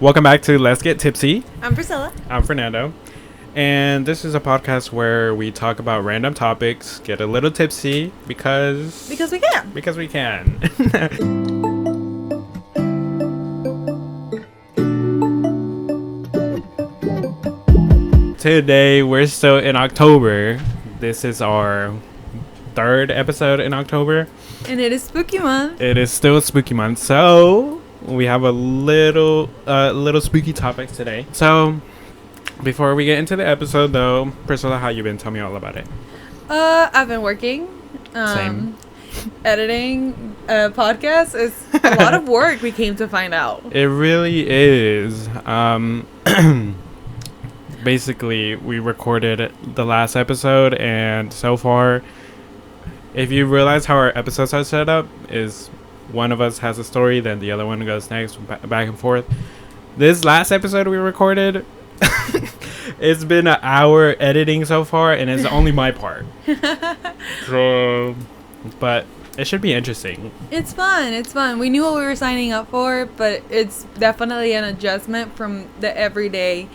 Welcome back to Let's Get Tipsy. I'm Priscila. I'm Fernando. And this is a podcast where we talk about random topics, get a little tipsy because we can. Because we can. Today we're still in October. This is our third episode in October. And it is spooky month. It is still spooky month. So we have a little spooky topics today. So before we get into the episode though, Priscilla, how you been? Tell me all about it. I've been working. Same. Editing a podcast is a lot of work, we came to find out. It really is. Basically, we recorded the last episode, and so far, if you realize how our episodes are set up, is one of us has a story, then the other one goes next, back and forth. This last episode we recorded, it's been an hour editing so far, and it's only my part. So, but it should be interesting. It's fun. We knew what we were signing up for, but it's definitely an adjustment from the everyday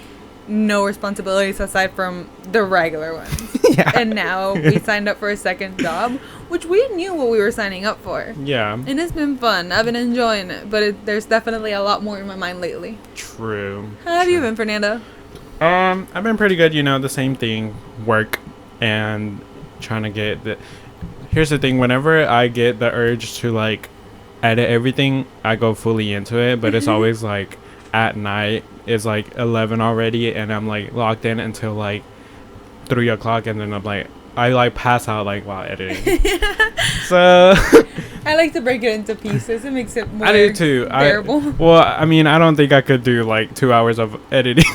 no responsibilities aside from the regular ones. Yeah. And now we signed up for a second job, which we knew what we were signing up for. Yeah. And it's been fun. I've been enjoying it, but there's definitely a lot more in my mind lately. True. How have you been, Fernando? I've been pretty good, the same thing, work and trying to get the... Here's the thing, whenever I get the urge to edit everything, I go fully into it, but it's always at night. It's 11 already, and I'm locked in until 3 o'clock, and then I pass out while editing. So I like to break it into pieces. It makes it more I do too. bearable. I don't think I could do 2 hours of editing.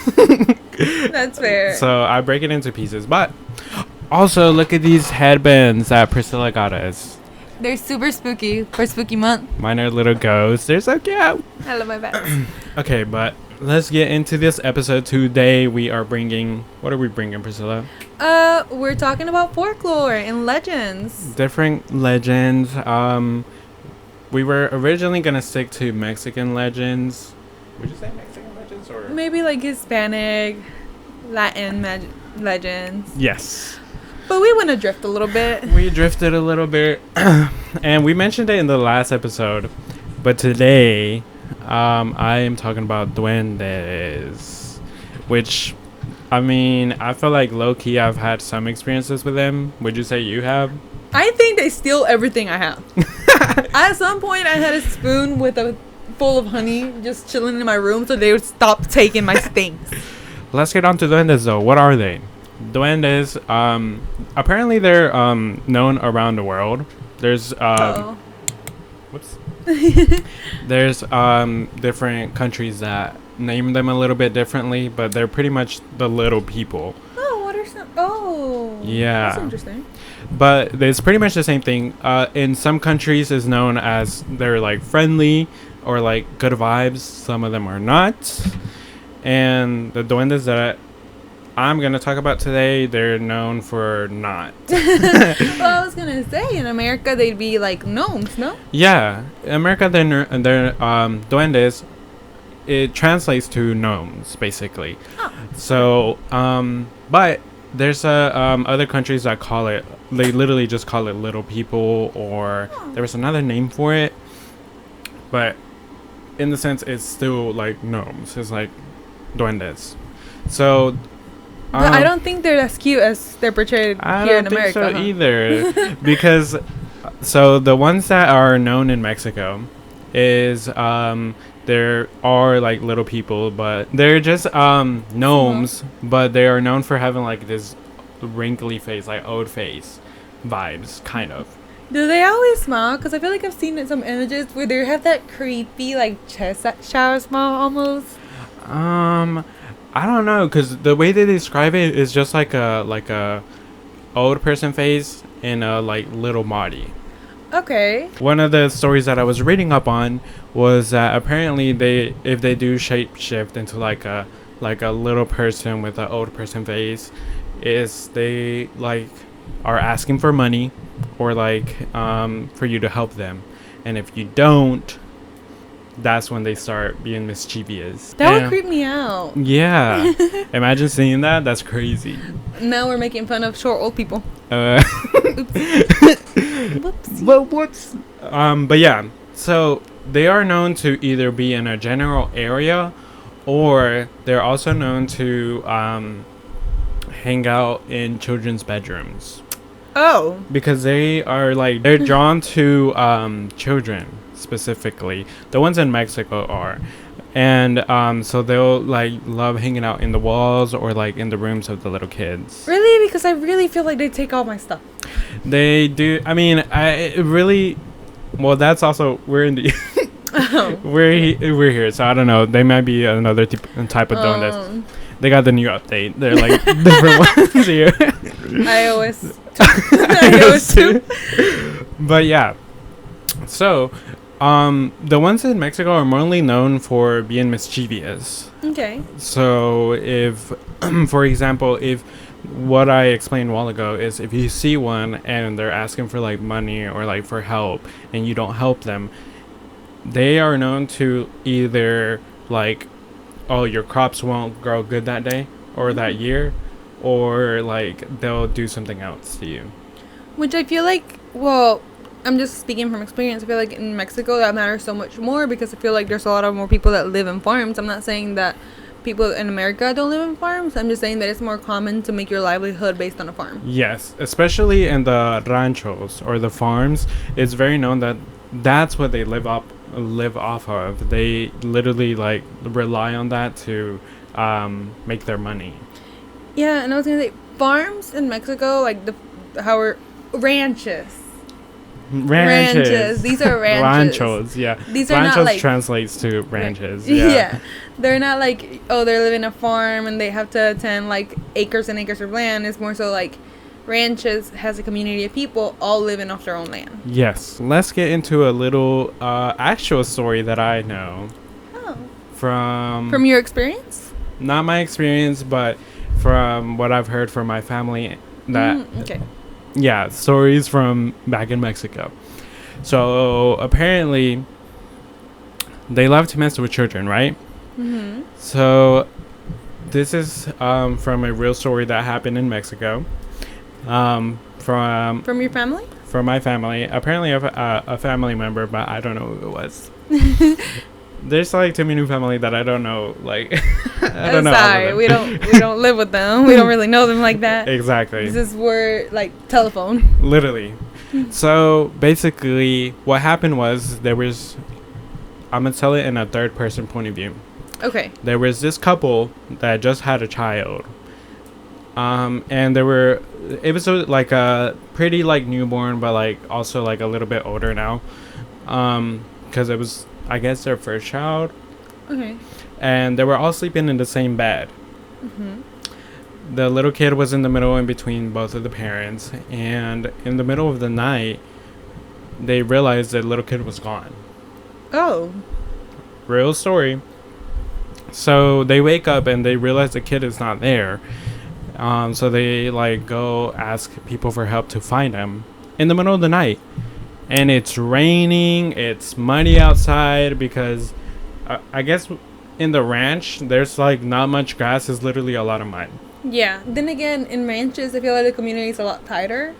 That's fair. So I break it into pieces. But also, look at these headbands that Priscilla got us. They're super spooky for spooky month. Mine are little ghosts. They're so cute. I love my pets. Okay, but let's get into this episode. Today we are bringing... What are we bringing, Priscilla? We're talking about folklore and legends. Different legends. We were originally going to stick to Mexican legends. Would you say Mexican legends or... Maybe Hispanic, Latin legends. Yes. But we want to drift a little bit. We drifted a little bit. And we mentioned it in the last episode. But today, I am talking about Duendes. Which, I feel like low-key I've had some experiences with them. Would you say you have? I think they steal everything I have. At some point, I had a spoon full of honey just chilling in my room so they would stop taking my things. Let's get on to Duendes, though. What are they? Duendes, apparently they're known around the world. There's whoops. There's different countries that name them a little bit differently, but they're pretty much the little people. Oh, what are some? Oh, yeah, that's interesting. But it's pretty much the same thing. In some countries, is known as they're friendly or good vibes. Some of them are not. And the Duendes that I'm going to talk about today, they're known for not. Well, I was going to say, in America, they'd be gnomes, no? Yeah. In America, they're Duendes. It translates to gnomes, basically. Oh. So, but there's other countries that call it, they literally just call it little people, or there was another name for it. But in the sense, it's still gnomes. It's Duendes. So... But I don't think they're as cute as they're portrayed here in America. I don't think so either. Because, so the ones that are known in Mexico is, there are little people, but they're just gnomes, but they are known for having this wrinkly face, old face vibes, kind of. Do they always smile? Because I feel like I've seen some images where they have that creepy chest shower smile almost. I don't know, because the way they describe it is just like a old person face in a little body. Okay. One of the stories that I was reading up on was that apparently if they do shape shift into a little person with an old person face, is they are asking for money or for you to help them, and if you don't, that's when they start being mischievous. That would creep me out. Yeah. Imagine seeing that. That's crazy. Now we're making fun of short old people. Whoops. Well, whoops. But yeah. So they are known to either be in a general area, or they're also known to hang out in children's bedrooms. Oh. Because they are like, they're drawn to children specifically. The ones in Mexico are. And so they'll like love hanging out in the walls or like in the rooms of the little kids. Really? Because I really feel like they take all my stuff. They do. I mean, well, that's also, we're in the we're here, so I don't know. They might be another type of Duendes. They got the new update. They're like different ones here. iOS 2. But yeah. So, the ones in Mexico are mainly known for being mischievous. Okay. So if, for example, if what I explained a while ago is if you see one and they're asking for like money or like for help and you don't help them, they are known to either like, oh, your crops won't grow good that day or that year, or like they'll do something else to you. Which I feel like, well, I'm just speaking from experience. I feel like in Mexico that matters so much more because I feel like there's a lot of more people that live in farms. I'm not saying that people in America don't live in farms. I'm just saying that it's more common to make your livelihood based on a farm. Yes, especially in the ranchos or the farms. It's very known that that's what they live off of. They literally like rely on that to make their money. Yeah, and I was gonna say farms in Mexico, like ranches. These are ranches. Ranchos, yeah. These are ranchos not like translates to ranches. Yeah. They're not like, oh, they're living in a farm and they have to attend like acres and acres of land. It's more so like ranches has a community of people all living off their own land. Yes. Let's get into a little actual story that I know. Oh. From your experience? Not my experience, but from what I've heard from my family. Okay. Yeah, stories from back in Mexico. So apparently they love to mess with children, right? Mm-hmm. So this is from a real story that happened in Mexico. From your family? From my family. Apparently a family member, but I don't know who it was. There's like too many family that I don't know. Like I don't know. Sorry, we don't live with them. We don't really know them like that. Exactly. This is word like telephone. Literally. So basically, what happened was I'm gonna tell it in a third person point of view. Okay. There was this couple that just had a child. And it was like a pretty like newborn, but like also like a little bit older now. Because it was, I guess, their first child. Okay. And they were all sleeping in the same bed. Mm-hmm. The little kid was in the middle in between both of the parents. And in the middle of the night, they realized the little kid was gone. Oh. Real story. So they wake up and they realize the kid is not there. So they like go ask people for help to find him in the middle of the night. And it's raining, it's muddy outside because I guess in the ranch, there's like not much grass, it's literally a lot of mud. Yeah. Then again, in ranches, I feel like the community is a lot tighter.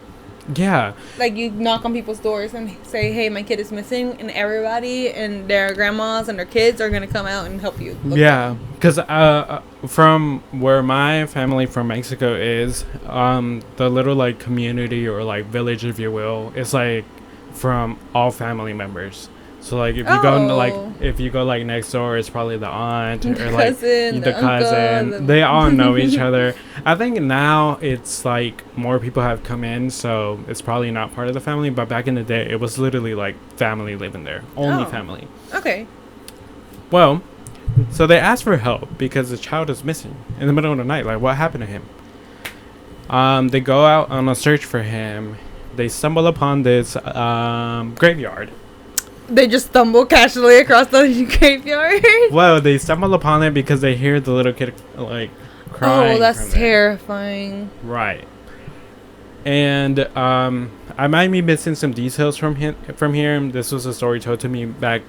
Yeah. Like you knock on people's doors and say, hey, my kid is missing. And everybody and their grandmas and their kids are going to come out and help you. Yeah. Because from where my family from Mexico is, the little like community or like village, if you will, is like from all family members. So like if you go next door, it's probably the aunt or like the cousin. They all know each other. I think now it's like more people have come in, so it's probably not part of the family. But back in the day, it was literally like family living there, only family. Okay. Well, so they asked for help because the child is missing in the middle of the night. Like, what happened to him? They go out on a search for him. They stumble upon this graveyard. They just stumble casually across the graveyard? Well, they stumble upon it because they hear the little kid, like, crying. Oh, that's terrifying. Right. And I might be missing some details from here. This was a story told to me back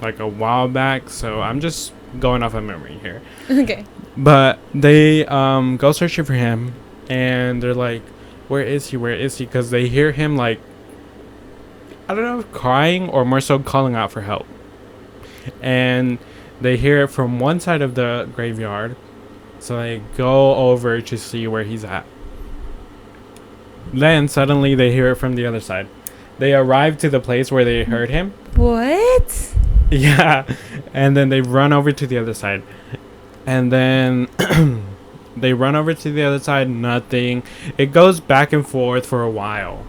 like a while back, so I'm just going off of memory here. Okay. But they go searching for him, and they're like, where is he? Where is he? Because they hear him, like, I don't know, crying or more so calling out for help. And they hear it from one side of the graveyard, so they go over to see where he's at. Then suddenly they hear it from the other side. They arrive to the place where they heard him. What? Yeah. And then they run over to the other side. And then they run over to the other side, nothing. It goes back and forth for a while.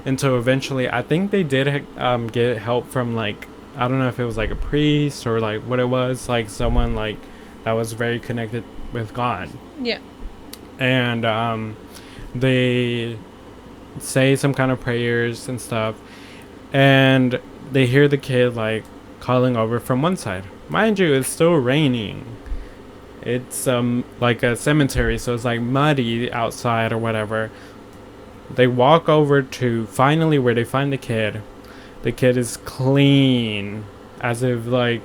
Until eventually, I think they did get help from, like, I don't know if it was like a priest or like what it was. Like someone like that was very connected with God. Yeah. And they say some kind of prayers and stuff. And they hear the kid, like, calling over from one side. Mind you, it's still raining. It's like a cemetery, so it's like muddy outside or whatever. They walk over to finally where they find the kid. The kid is clean, as if like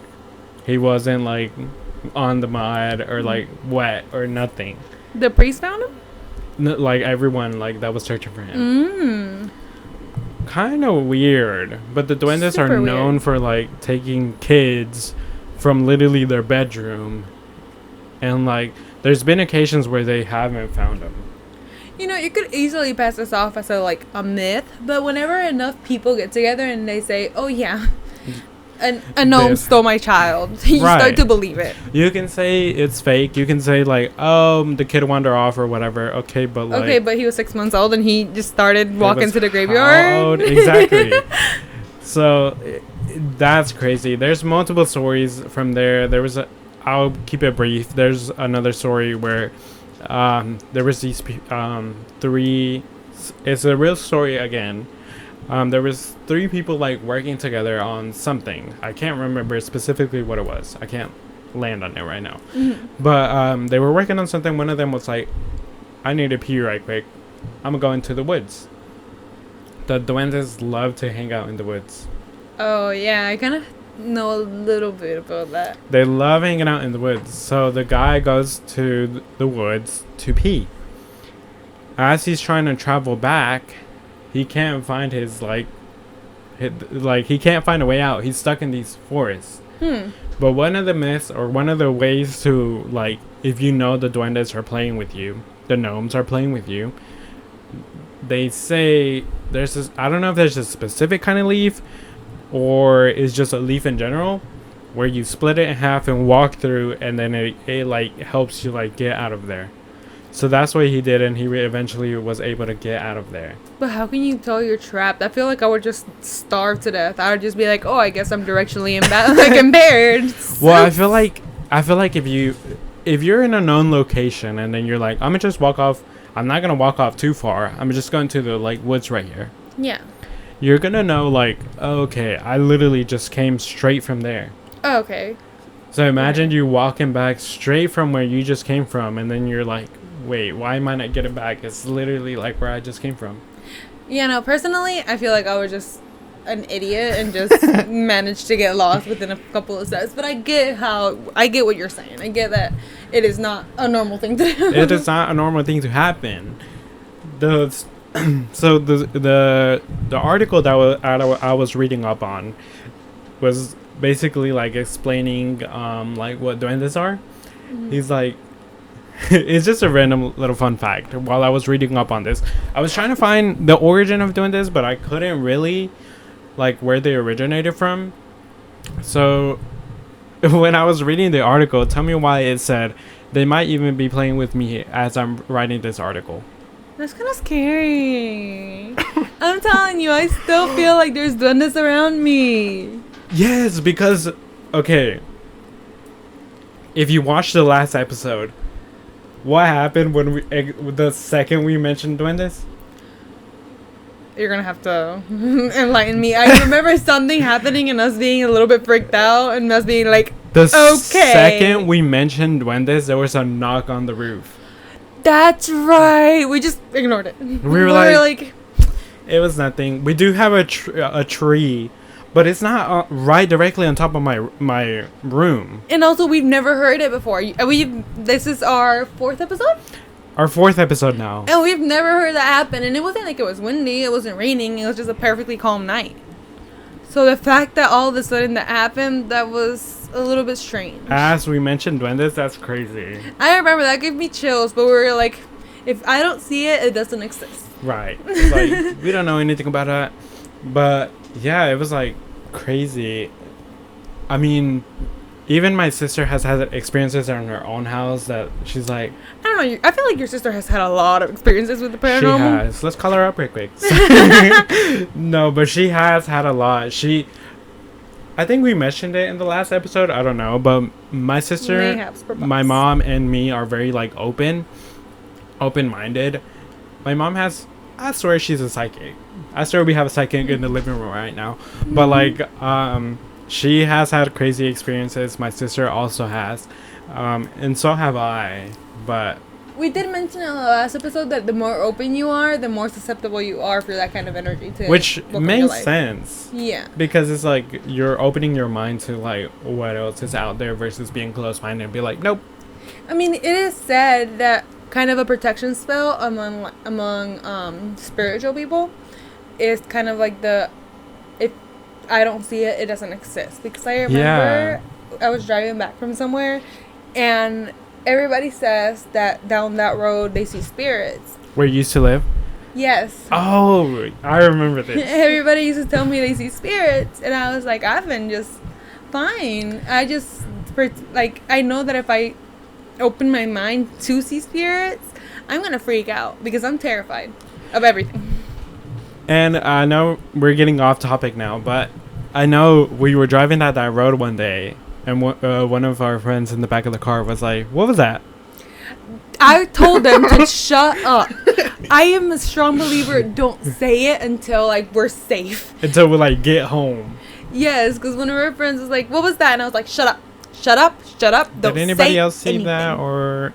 he wasn't like on the mud or like wet or nothing. The priest found him? Like everyone like that was searching for him. Kind of weird, but the Duendes are known for like taking kids from literally their bedroom. And, like, there's been occasions where they haven't found them. You know, you could easily pass this off as a myth, but whenever enough people get together and they say, oh, yeah, a gnome stole my child, you start to believe it. You can say it's fake. You can say, like, oh, the kid wandered off or whatever. Okay, but, like... Okay, but he was 6 months old and he just started walking to the graveyard. Exactly. So, that's crazy. There's multiple stories from there. There was I'll keep it brief. There's another story where there was these three. It's a real story again. There was three people like working together on something. I can't remember specifically what it was. I can't land on it right now. Mm-hmm. But they were working on something. One of them was like, "I need to pee right quick. I'm gonna go into the woods." The Duendes love to hang out in the woods. Oh yeah, I kind of know a little bit about that. They love hanging out in the woods. So the guy goes to the woods to pee. As he's trying to travel back, he can't find he can't find a way out. He's stuck in these forests. But one of the myths or one of the ways to, like, if you know the Duendes are playing with you, the gnomes are playing with you, they say there's this, I don't know if there's a specific kind of leaf or it's just a leaf in general, where you split it in half and walk through, and then it like helps you like get out of there. So that's what he did, and he eventually was able to get out of there. But how can you tell you're trapped? I feel like I would just starve to death. I would just be like, oh, I guess I'm directionally impaired. Well, I feel like if you're in a known location and then you're like, I'm gonna just walk off. I'm not gonna walk off too far. I'm just going to the like woods right here. Yeah. You're gonna know, like, okay, I literally just came straight from there. Oh, okay. So imagine you walking back straight from where you just came from, and then you're like, wait, why am I not getting back? It's literally like where I just came from. Yeah, no, personally, I feel like I was just an idiot and just managed to get lost within a couple of steps. But I get what you're saying. I get that it is not a normal thing to do. It is not a normal thing to happen. So the article that I was reading up on was basically like explaining like what Duendes are. Mm-hmm. He's like, it's just a random little fun fact. While I was reading up on this, I was trying to find the origin of Duendes, but I couldn't really like where they originated from. So when I was reading the article, tell me why it said they might even be playing with me as I'm writing this article. That's kind of scary. I'm telling you, I still feel like there's duendes around me. Yes, because, okay, if you watched the last episode, what happened when the second we mentioned duendes? You're gonna have to enlighten me. I remember something happening and us being a little bit freaked out and us being like, okay. Second we mentioned duendes, there was a knock on the roof. That's right. We just ignored it. We were like, it was nothing. We do have a tree but it's not right directly on top of my room. And also, we've never heard it before. This is our 4th episode? Our 4th episode now. And we've never heard that happen. And it wasn't like it was windy. It wasn't raining. It was just a perfectly calm night. So the fact that all of a sudden that happened, that was a little bit strange. As we mentioned, Duendes, that's crazy. I remember that gave me chills. But we were like, if I don't see it, it doesn't exist. Right. It's like, we don't know anything about that. But yeah, it was like crazy. I mean, even my sister has had experiences in her own house that she's like, I don't know. I feel like your sister has had a lot of experiences with the paranormal. She has. Let's call her up real quick. No, but she has had a lot. I think we mentioned it in the last episode. I don't know. But my sister, my mom, and me are very like open-minded. My mom has, I swear she's a psychic. I swear we have a psychic in the living room right now. But like, she has had crazy experiences. My sister also has. And so have I. But we did mention in the last episode that the more open you are, the more susceptible you are for that kind of energy too. Which makes sense. Yeah. Because it's like you're opening your mind to like what else is out there versus being close-minded and be like, nope. I mean, it is said that kind of a protection spell among spiritual people is kind of like if I don't see it, it doesn't exist. Because I remember I was driving back from somewhere and everybody says that down that road they see spirits. Where you used to live? Yes. Oh, I remember this. Everybody used to tell me they see spirits, and I was like, I've been just fine. I know that if I open my mind to see spirits, I'm gonna freak out because I'm terrified of everything. And I know we're getting off topic now, but I know we were driving down that road one day. And one of our friends in the back of the car was like, what was that? I told them to shut up. I am a strong believer, don't say it until, like, we're safe. Until we, like, get home. Yes, because one of our friends was like, what was that? And I was like, shut up. Shut up. Shut up. Don't Did anybody else see anything. that? Or...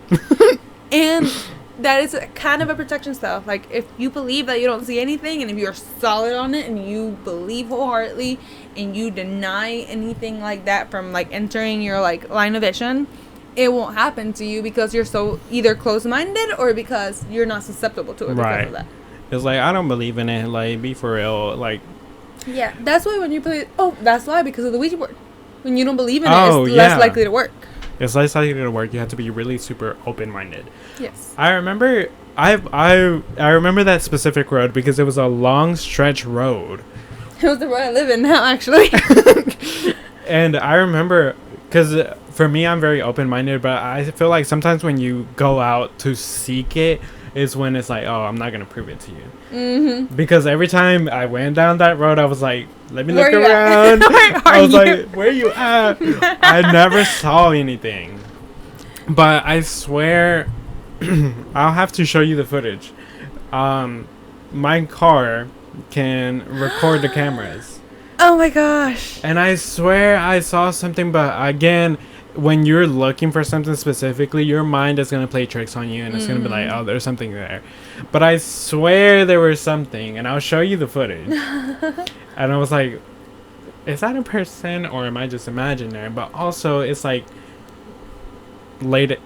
And that is kind of a protection spell. Like, if you believe that you don't see anything, and if you're solid on it, and you believe wholeheartedly, and you deny anything like that from, like, entering your, like, line of vision, it won't happen to you because you're so either close-minded or because you're not susceptible to it because of that. It's like, I don't believe in it. Like, be for real. Like... Yeah, that's why when you play... Oh, that's why, because of the Ouija board. When you don't believe in it, it's less likely to work. It's less likely to work. You have to be really super open-minded. Yes. I remember... I remember that specific road because it was a long stretch road. It was the road I live in now, actually. And I remember... Because for me, I'm very open-minded, but I feel like sometimes when you go out to seek it is when it's like, oh, I'm not going to prove it to you. Mm-hmm. Because every time I went down that road, I was like, let me look around. I was like, where you at? I never saw anything. But I swear, I'll have to show you the footage. My car can record the cameras. Oh my gosh. And I swear I saw something, but again, when you're looking for something specifically, your mind is going to play tricks on you and it's going to be like, oh, there's something there. But I swear there was something, and I'll show you the footage. And I was like, is that a person or am I just imaginary? But also, it's like late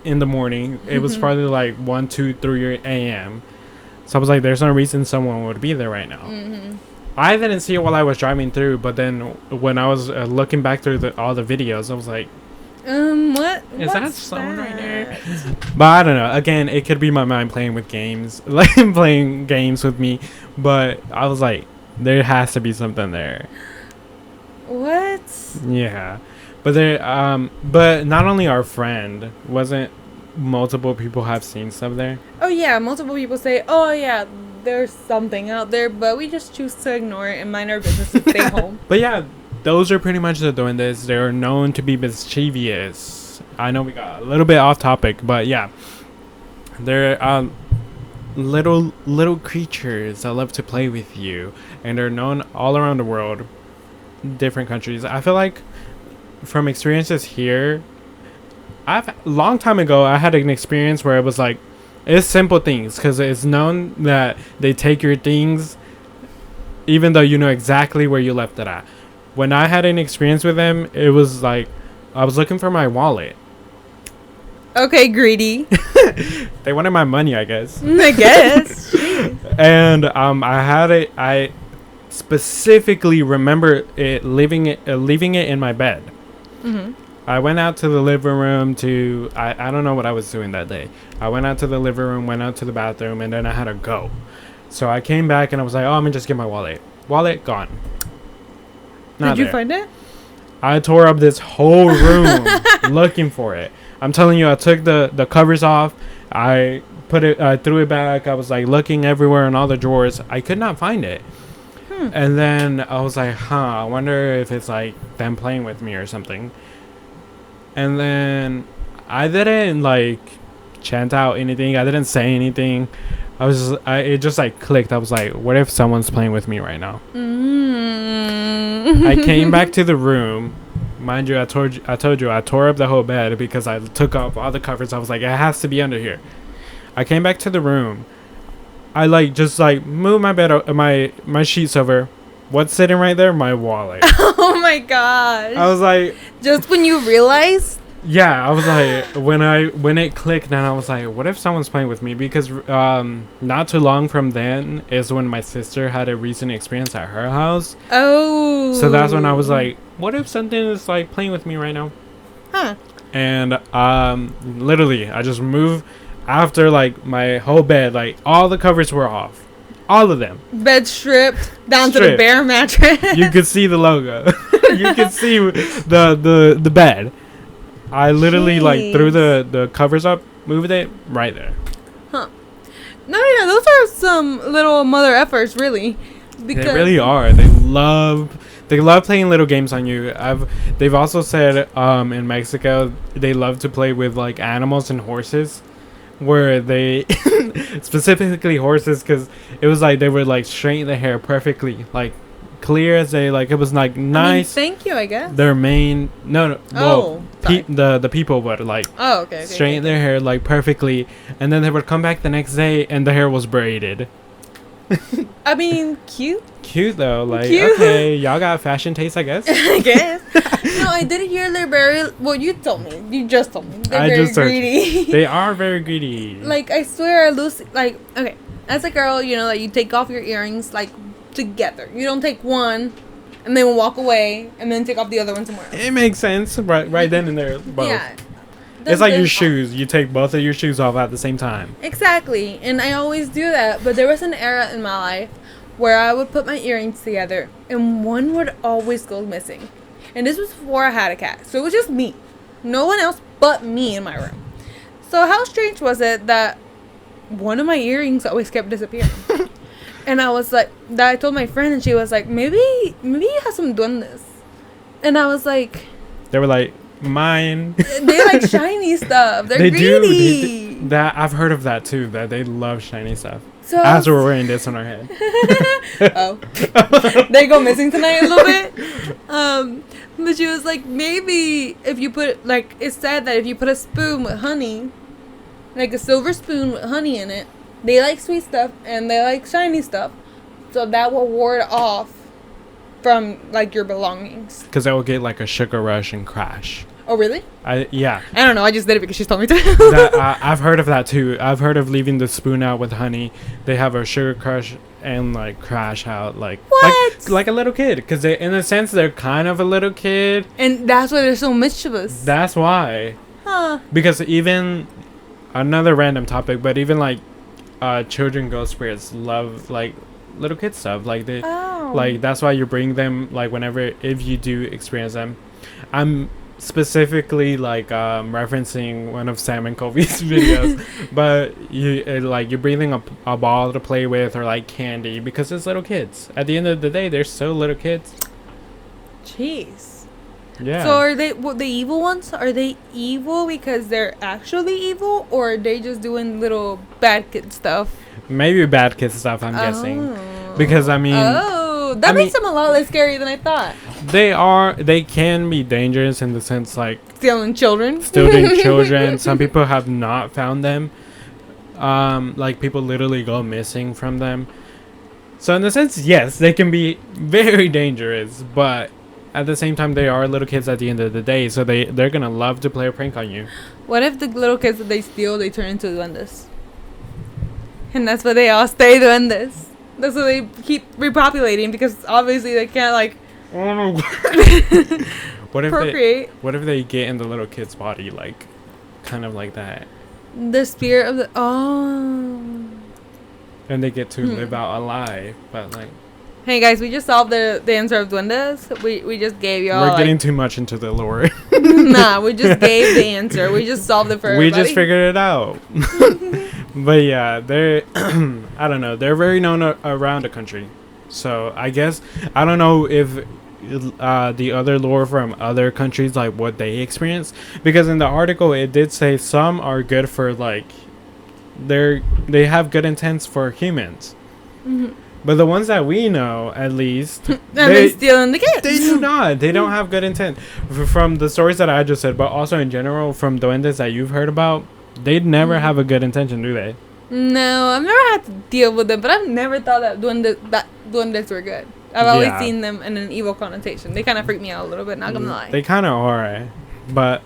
in the morning. It was probably like 1, 2, 3 a.m. So I was like, there's no reason someone would be there right now. Mm-hmm. I didn't see it while I was driving through, but then when I was looking back through all the videos, I was like, what? Is that someone right there? But I don't know. Again, it could be my mind playing with games, like playing games with me. But I was like, there has to be something there. What? Yeah, but but not only our friend, wasn't multiple people have seen stuff there? Oh yeah, multiple people say, oh yeah, there's something out there, but we just choose to ignore it and mind our business and stay home. But yeah, those are pretty much the Duendes. They're known to be mischievous. I know we got a little bit off topic, but yeah, they're little creatures that love to play with you, and they're known all around the world, different countries. I feel like from experiences here, long time ago I had an experience where it was like, it's simple things because it's known that they take your things even though you know exactly where you left it at. When I had an experience with them, it was like I was looking for my wallet. Okay, greedy. They wanted my money, I guess. I guess. And I had it. I specifically remember leaving it in my bed. Mm-hmm. I went out to the living room to I don't know what I was doing that day. I went out to the living room, went out to the bathroom, and then I had to go. So I came back and I was like, oh, I'm gonna just get my wallet. Wallet gone. Did you find it? I tore up this whole room looking for it. I'm telling you, I took the covers off. I threw it back. I was like looking everywhere in all the drawers. I could not find it. And then I was like, I wonder if it's like them playing with me or something. And then I didn't like chant out anything. I didn't say anything. It just like clicked. I was like, what if someone's playing with me right now? I came back to the room. Mind you, I told you I tore up the whole bed because I took off all the covers. I was like, it has to be under here. I came back to the room. I just moved my bed, my sheets over. What's sitting right there? My wallet. Oh my gosh. I was like, just when you realized. Yeah, I was like, when it clicked, then I was like, what if someone's playing with me? Because not too long from then is when my sister had a recent experience at her house. Oh. So that's when I was like, what if something is like playing with me right now? Huh. And literally, I just moved after like my whole bed, like all the covers were off. All of them. Bed stripped down to the bare mattress. You could see the logo. You could see the bed. I literally like threw the covers up, moved it right there. Huh. No, yeah, those are some little mother efforts, really. Because they really are. They love playing little games on you. They've also said in Mexico they love to play with like animals and horses, where they specifically horses, because it was like they would like straighten the hair perfectly, like clear as they like. It was like nice. I mean, thank you, I guess. Their main the people would like straighten their hair like perfectly, and then they would come back the next day and the hair was braided. I mean, cute though, like cute. Okay, y'all got fashion taste, I guess. I guess. No, I did hear they're very you just told me they're very greedy. They are very greedy. Like, I swear, Lucy, like, okay, as a girl, you know, like, you take off your earrings like together. You don't take one and then walk away and then take off the other one somewhere else. It makes sense right then and there. Both. Yeah. It's like your shoes. You take both of your shoes off at the same time. Exactly. And I always do that. But there was an era in my life where I would put my earrings together and one would always go missing. And this was before I had a cat. So it was just me. No one else but me in my room. So how strange was it that one of my earrings always kept disappearing? And I was like, I told my friend and she was like, maybe you have some duendes. And I was like, they were like, mine. They like shiny stuff. They're greedy. That I've heard of that too. That they love shiny stuff. So as we're wearing this on our head. Oh, they go missing tonight a little bit. But she was like, maybe if you put it said that if you put a spoon with honey, like a silver spoon with honey in it, they like sweet stuff and they like shiny stuff, so that will ward off from like your belongings. Because they will get like a sugar rush and crash. Oh, really? Yeah. I don't know. I just did it because she told me to. I've heard of that too. I've heard of leaving the spoon out with honey. They have a sugar crush and like crash out like what? Like a little kid. Because in a sense they're kind of a little kid. And that's why they're so mischievous. That's why. Huh. Because even another random topic, but even like children ghost spirits love like little kid stuff. Like they like that's why you bring them like whenever if you do experience them. I'm specifically like referencing one of Sam and Kobe's videos, but you're bringing a ball to play with or like candy because it's little kids. At the end of the day, they're still little kids. Jeez. Yeah. So are they the evil ones? Are they evil because they're actually evil, or are they just doing little bad kid stuff? Maybe bad kid stuff. I'm guessing because I mean. That makes them a lot less scary than I thought. They can be dangerous in the sense like stealing children. Some people have not found them. Like people literally go missing from them. So in a sense, yes, they can be very dangerous, but at the same time, they are little kids at the end of the day, so they're gonna love to play a prank on you. What if the little kids that they steal, they turn into duendes? And that's why they all stay duendes. That's why they keep repopulating, because obviously they can't, like, What if procreate. what if they get in the little kid's body, like, kind of like that, The spirit of the... Oh. and they get to live out alive, but like... Hey guys, we just solved the answer of duendes. We just gave y'all... We're getting too much into the lore. Nah, we just gave the answer. We just solved it for everybody. We just figured it out. But yeah, they're... I don't know. They're very known around the country. So I guess... I don't know if the other lore from other countries, like what they experience. Because in the article, it did say some are good for like... They have good intents for humans. Mm-hmm. But the ones that we know, at least, they stealing the kids. They do not. They don't have good intent. From the stories that I just said, but also in general from duendes that you've heard about, they'd never have a good intention, do they? No, I've never had to deal with them, but I've never thought that duendes were good. I've always seen them in an evil connotation. They kind of freak me out a little bit, not gonna lie. They kind of are. But,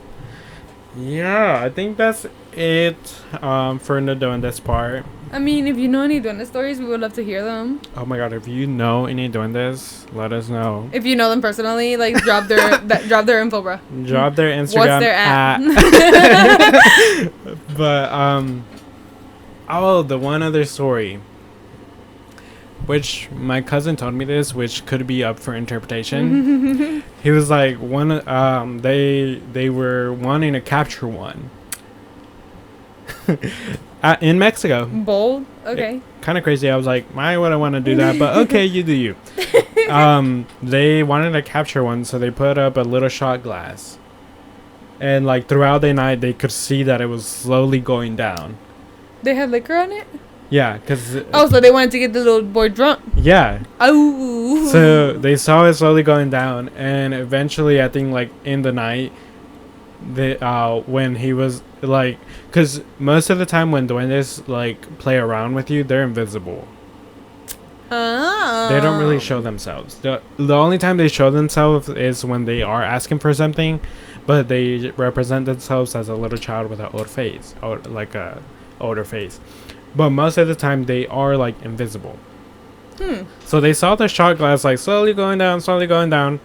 yeah, I think that's it for the duendes part. I mean, if you know any duende stories, we would love to hear them. Oh my god, if you know any duendes, let us know. If you know them personally, like drop their info, bro. Drop their Instagram. What's their at? But the one other story, which my cousin told me this, which could be up for interpretation. He was like, they were wanting to capture one. In Mexico. Bold. Okay. Kind of crazy. I was like, why would I want to do that? But okay, you do you. They wanted to capture one, so they put up a little shot glass. And like throughout the night, they could see that it was slowly going down. They had liquor on it? Yeah, because... so they wanted to get the little boy drunk? Yeah. Oh. So they saw it slowly going down, and eventually, I think, like, in the night, when he was, like... Because most of the time when duendes, like, play around with you, they're invisible. Oh. They don't really show themselves. The only time they show themselves is when they are asking for something, but they represent themselves as a little child with an old face, or like a older face. But most of the time, they are, like, invisible. So they saw the shot glass, like, slowly going down.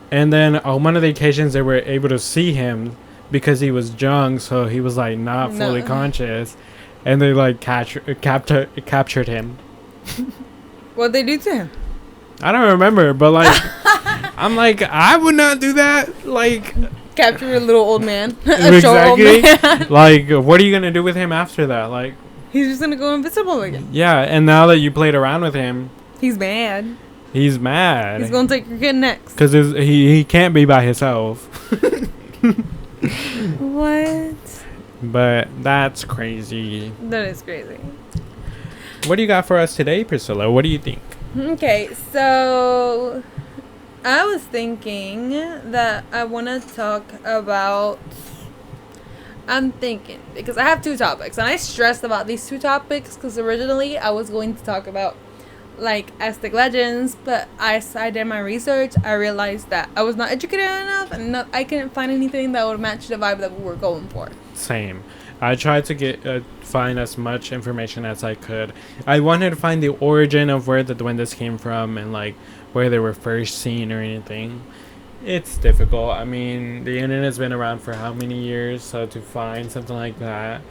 And then on one of the occasions, they were able to see him because he was drunk, so he was, like, not fully conscious. And they, like, captured him. What'd they do to him? I don't remember, but, like, I'm like, I would not do that. Like... Capture a little old man. Exactly. Old man. Like, what are you going to do with him after that? Like... He's just gonna go invisible again. Yeah, and now that you played around with him, he's mad. He's mad. He's gonna take your kid next. Because he can't be by himself. What? But that's crazy. That is crazy. What do you got for us today, Priscilla? What do you think? Okay, so I was thinking that I want to talk about... I'm thinking, because I have two topics, and I stressed about these two topics because originally I was going to talk about, like, Aztec legends, but as I did my research, I realized that I was not educated enough, and I couldn't find anything that would match the vibe that we were going for. Same. I tried to find as much information as I could. I wanted to find the origin of where the duendes came from and, like, where they were first seen or anything. It's difficult. I mean, the internet's been around for how many years, so to find something like that.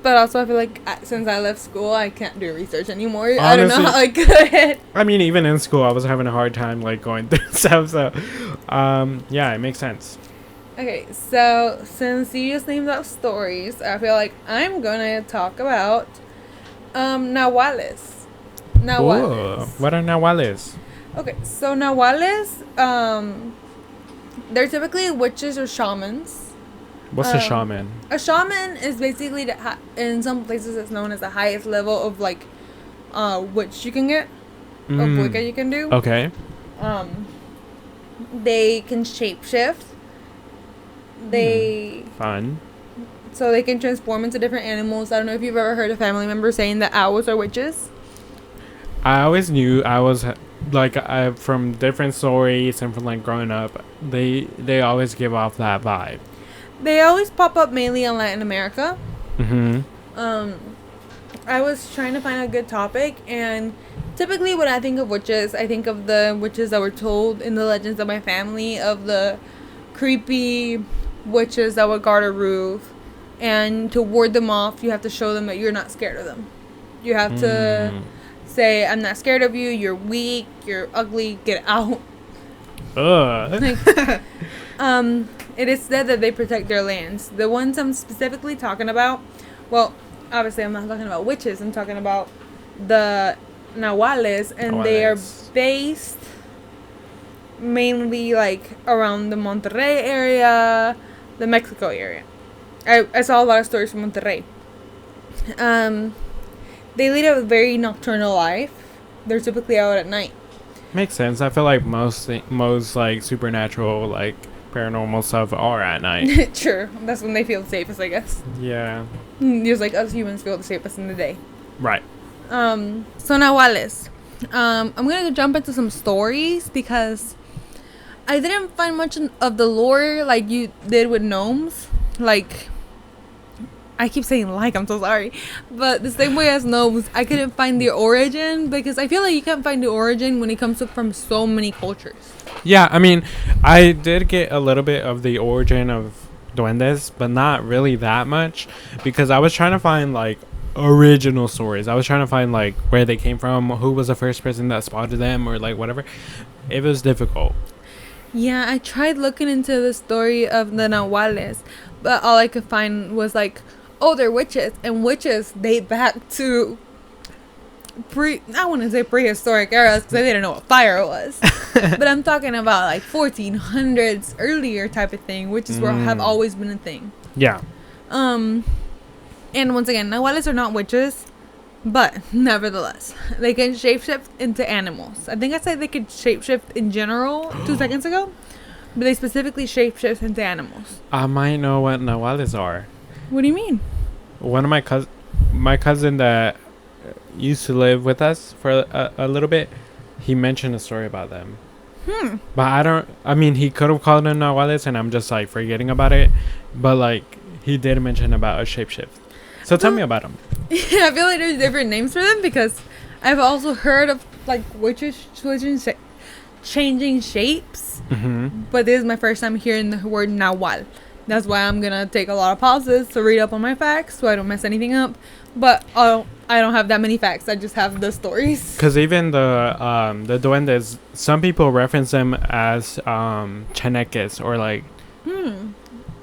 But also, I feel like since I left school, I can't do research anymore. Honestly, I don't know how I could. I mean, even in school, I was having a hard time, like, going through stuff, so, yeah, it makes sense. Okay, so since you just named out stories, I feel like I'm gonna talk about, nahuales. Whoa, what are nahuales? Okay, so nahuales, they're typically witches or shamans. What's a shaman? A shaman is basically, in some places it's known as the highest level of, like, witch you can get. Of Wicca you can do. Okay. They can shapeshift. Fun. So they can transform into different animals. I don't know if you've ever heard a family member saying that owls are witches. I always knew I was like from different stories and from like growing up. They always give off that vibe. They always pop up mainly in Latin America. Mm-hmm. I was trying to find a good topic, and typically when I think of witches, I think of the witches that were told in the legends of my family, of the creepy witches that would guard a roof, and to ward them off, you have to show them that you're not scared of them. You have to say, I'm not scared of you, you're weak, you're ugly, get out. Ugh. It is said that they protect their lands. The ones I'm specifically talking about, well, obviously I'm not talking about witches, I'm talking about the Nahuales, and they are based mainly like around the Monterrey area, the Mexico area. I saw a lot of stories from Monterrey. They lead a very nocturnal life. They're typically out at night. Makes sense. I feel like most like supernatural, like paranormal stuff are at night. True. That's when they feel the safest, I guess. Yeah. Just like us humans feel the safest in the day. Right. So Nahuales. I'm gonna jump into some stories because I didn't find much of the lore like you did with gnomes. Like, I keep saying like, I'm so sorry. But the same way as gnomes, I couldn't find the origin because I feel like you can't find the origin when it comes from so many cultures. Yeah, I mean, I did get a little bit of the origin of Duendes, but not really that much because I was trying to find like original stories. I was trying to find like where they came from, who was the first person that spotted them, or like whatever. It was difficult. Yeah, I tried looking into the story of the Nahuales, but all I could find was like, oh, they're witches, and witches date back to I wouldn't say prehistoric eras because I didn't know what fire was. But I'm talking about like 1400s earlier type of thing, which is where have always been a thing. Yeah. And once again, Nahuales are not witches, but nevertheless, they can shapeshift into animals. I think I said they could shapeshift in general 2 seconds ago, but they specifically shapeshift into animals. I might know what Nahuales are. What do you mean? One of my cousin that used to live with us for a little bit, he mentioned a story about them. But he could have called them Nahuales and I'm just like forgetting about it, but like he did mention about a shapeshift. So tell me about them. Yeah, I feel like there's different names for them because I've also heard of like witches changing shapes, but this is my first time hearing the word Nahual. That's why I'm gonna take a lot of pauses to read up on my facts so I don't mess anything up. But I don't have that many facts. I just have the stories. Because even the Duendes, some people reference them as chaneques or like,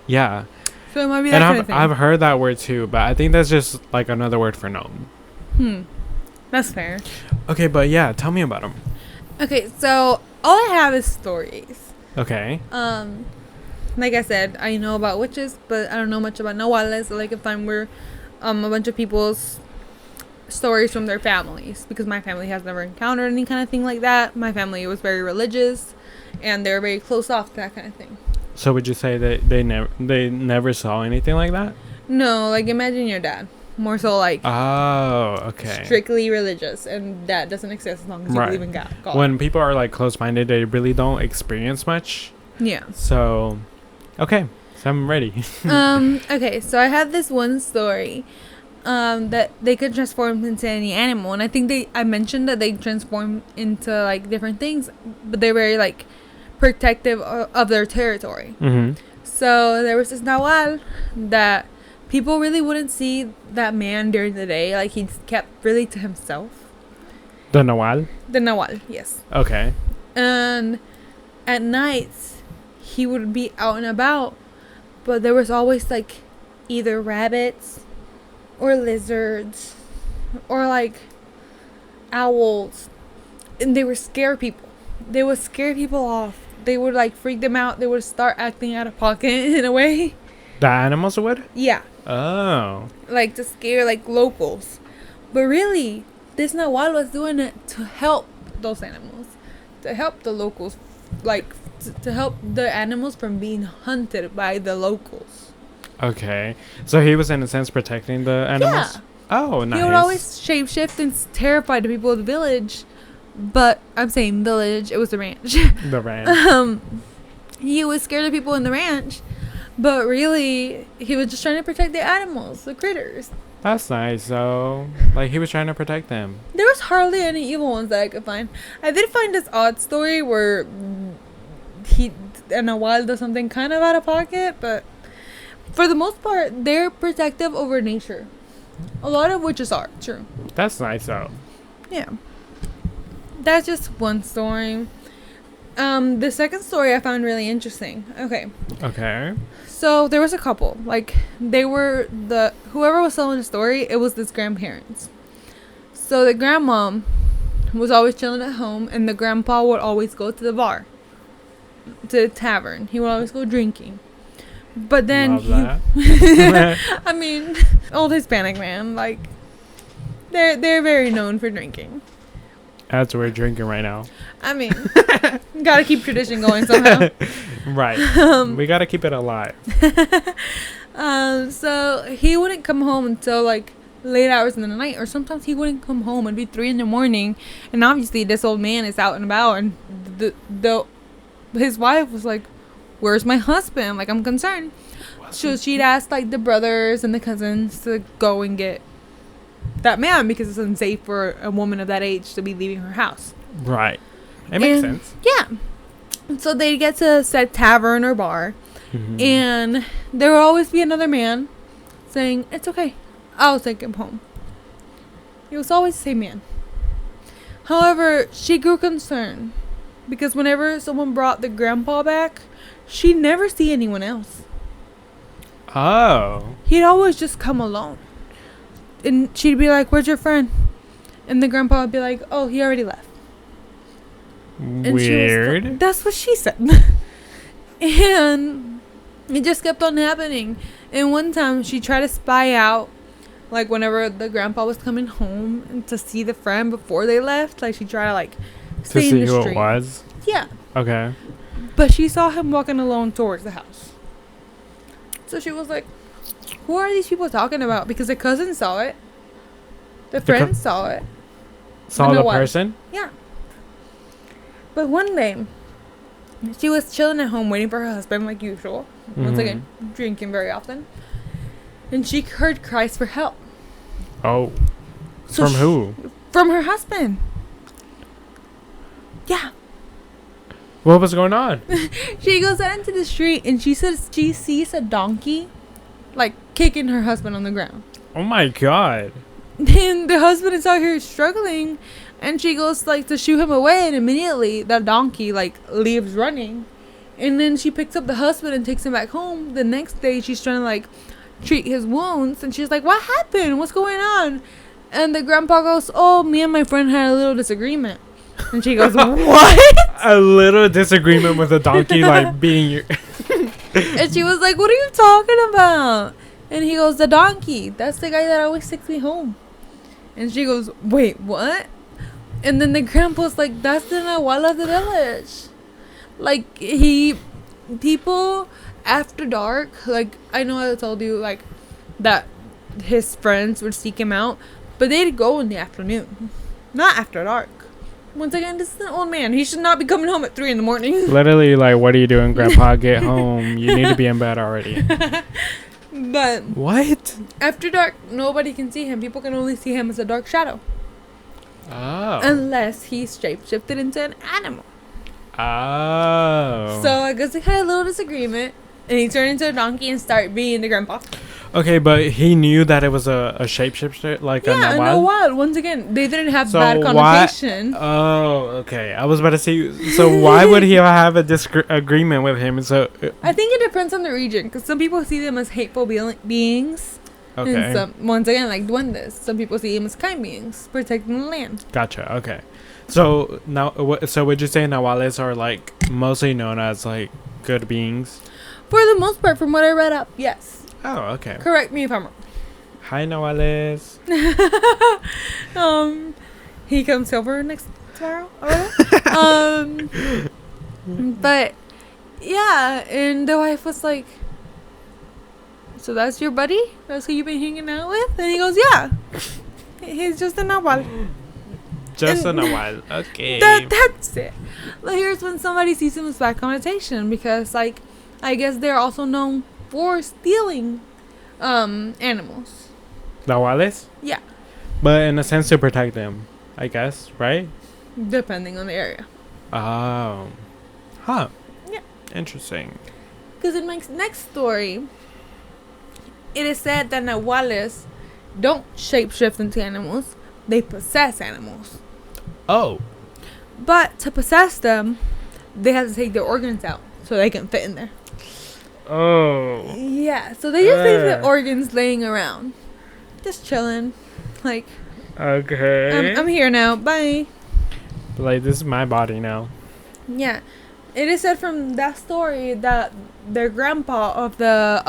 yeah. So it might be that kind of thing. I've heard that word too, but I think that's just like another word for gnome. That's fair. Okay, but yeah, tell me about them. Okay, so all I have is stories. Okay. Like I said, I know about witches, but I don't know much about Nahuales. So like if I'm a bunch of people's stories from their families, because my family has never encountered any kind of thing like that. My family was very religious, and they're very close off to that kind of thing. So would you say that they never saw anything like that? No, like imagine your dad. More so like strictly religious, and that doesn't exist as long as you believe in God. When people are like close-minded, they really don't experience much. Yeah. So, okay. So I'm ready. Okay, so I have this one story that they could transform into any animal, and I think I mentioned that they transform into like different things, but they're very like protective of their territory. So there was this Nahual that people really wouldn't see that man during the day. Like he kept really to himself. The Nahual? The Nahual, yes. Okay. And at nights he would be out and about, but there was always like either rabbits or lizards or like owls, and they would scare people. They would scare people off. They would like freak them out. They would start acting out of pocket in a way. The animals would? Yeah. Oh. Like to scare like locals. But really, this Nahual was doing it to help those animals. To help the locals. Like to help the animals from being hunted by the locals. Okay. So he was in a sense protecting the animals? Yeah. Oh, nice. He would always shapeshift and terrify the people of the village. But I'm saying village, it was the ranch. The ranch. He was scared of people in the ranch, but really, he was just trying to protect the animals, the critters. That's nice, though. Like, he was trying to protect them. There was hardly any evil ones that I could find. I did find this odd story where he, in a while, does something kind of out of pocket, but for the most part, they're protective over nature. A lot of witches are, true. That's nice, though. Yeah. That's just one story. The second story I found really interesting. Okay. So there was a couple. Like, they were whoever was telling the story, it was this grandparents. So the grandma was always chilling at home, and the grandpa would always go to the bar, to the tavern. He would always go drinking. But then I mean, old Hispanic man, like, they're very known for drinking. That's what we're drinking right now. I mean, gotta keep tradition going somehow. Right. We gotta keep it alive. So he wouldn't come home until like late hours in the night, or sometimes he wouldn't come home. It'd be 3 a.m, and obviously this old man is out and about, and his wife was like, "Where's my husband? Like, I'm concerned." So she'd ask like the brothers and the cousins to go and get that man, because it's unsafe for a woman of that age to be leaving her house. Right. It makes sense. Yeah. So they get to said tavern or bar, and there will always be another man saying, "It's okay, I'll take him home." It was always the same man. However, she grew concerned because whenever someone brought the grandpa back, she'd never see anyone else. Oh. He'd always just come alone. And she'd be like, "Where's your friend?" And the grandpa would be like, "Oh, he already left." And weird. That's what she said. And it just kept on happening. And one time she tried to spy out, like, whenever the grandpa was coming home, and to see the friend before they left. Like, she tried to, like, stay in the street. To see who it was? Yeah. Okay. But she saw him walking alone towards the house. So she was like, "Who are these people talking about?" Because the cousin saw it. The friend saw it. Saw the person? Yeah. But one day, she was chilling at home waiting for her husband like usual. Once again, drinking very often. And she heard cries for help. Oh. So from who? From her husband. Yeah. What was going on? She goes out into the street and she says she sees a donkey, like, kicking her husband on the ground. Oh my god. And the husband is out here struggling, and she goes like to shoo him away, and immediately that donkey like leaves running. And then she picks up the husband and takes him back home. The next day she's trying to like treat his wounds, and she's like, "What happened? What's going on?" And the grandpa goes, "Oh, me and my friend had a little disagreement." And she goes, "What?" A little disagreement with a donkey like being your And she was like, "What are you talking about?" And he goes, "The donkey. That's the guy that always takes me home." And she goes, "Wait, what?" And then the grandpa's like, "That's the Nahual of the village. Like, people after dark, like, I know I told you, like, that his friends would seek him out, but they'd go in the afternoon, not after dark." Once again, this is an old man. He should not be coming home at 3 a.m. Literally, like, what are you doing, Grandpa? Get home. You need to be in bed already. But what? After dark, nobody can see him. People can only see him as a dark shadow. Oh. Unless he's shapeshifted into an animal. Oh. So I guess they had a little disagreement, and he turned into a donkey and started being the grandpa. Okay, but he knew that it was a shapeshifter, like a Nahual? Yeah, a Nahual. Once again, they didn't have bad connotation. Oh, okay. I was about to say, so why would he have a disagreement with him? So I think it depends on the region, because some people see them as hateful beings. Okay. And some, once again, like Duendes, some people see them as kind beings, protecting the land. Gotcha. Okay. So now, so would you say Nahuales are like mostly known as like good beings? For the most part, from what I read up, yes. Oh, okay. Correct me if I'm wrong. Hi, Nahuales. He comes over tomorrow. But yeah, and the wife was like, so that's your buddy? That's who you've been hanging out with? And he goes, yeah. He's just a nahual. Just a while. Okay. That's it. Well, here's when somebody sees him as bad connotation, because, like, I guess they're also known for stealing animals. Nahuales? Yeah. But in a sense to protect them, I guess, right? Depending on the area. Oh. Huh. Yeah. Interesting. Because in my next story, it is said that nahuales don't shapeshift into animals. They possess animals. Oh. But to possess them, they have to take their organs out so they can fit in there. Oh. Yeah, so they just leave the organs laying around. Just chilling. Like, okay. I'm here now. Bye. Like, this is my body now. Yeah. It is said from that story that their grandpa of the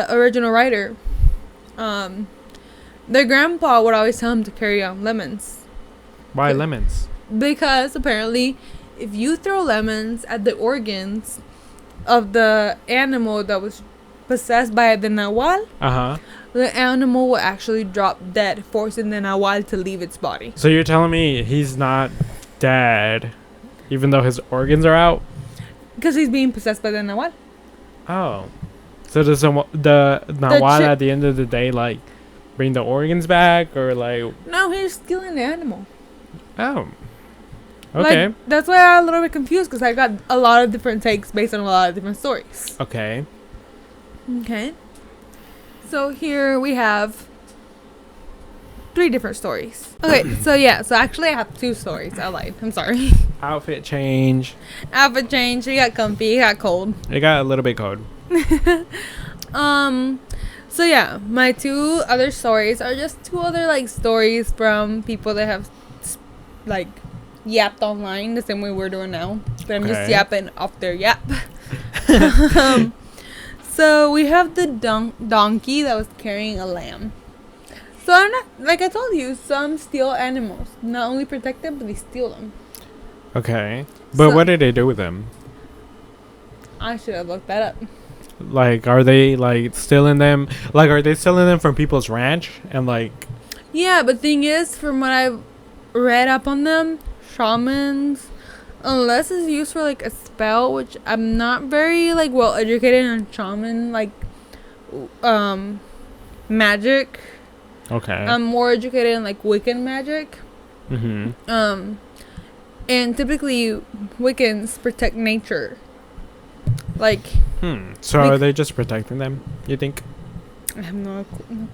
original writer, their grandpa would always tell him to carry on lemons. Why lemons? Because apparently, if you throw lemons at the organs of the animal that was possessed by the nahual, the animal will actually drop dead, forcing the nahual to leave its body. So you're telling me he's not dead, even though his organs are out? Because he's being possessed by the nahual. Oh. So does the nahual at the end of the day, like, bring the organs back, or like... No, he's stealing the animal. Oh. Okay. Like, that's why I'm a little bit confused, because I got a lot of different takes based on a lot of different stories. Okay. Okay. So here we have 3 different stories. Okay, so yeah. So actually I have 2 stories. I lied. I'm sorry. Outfit change. Outfit change. It got comfy. It got cold. It got a little bit cold. So yeah, my 2 other stories are just 2 other like stories from people that have like yapped online the same way we're doing now. But I'm just yapping off their yap. So we have the donkey that was carrying a lamb. So I'm not, like I told you, some steal animals. Not only protect them, but they steal them. Okay. But what did they do with them? I should have looked that up. Like, are they like stealing them? Like, are they stealing them from people's ranch? And like... Yeah, but thing is, from what I've read up on them, shamans, unless it's used for like a spell, which I'm not very like well educated on shaman like magic. Okay. I'm more educated in like Wiccan magic. And typically Wiccans protect nature. Like so are they just protecting them, you think? I have no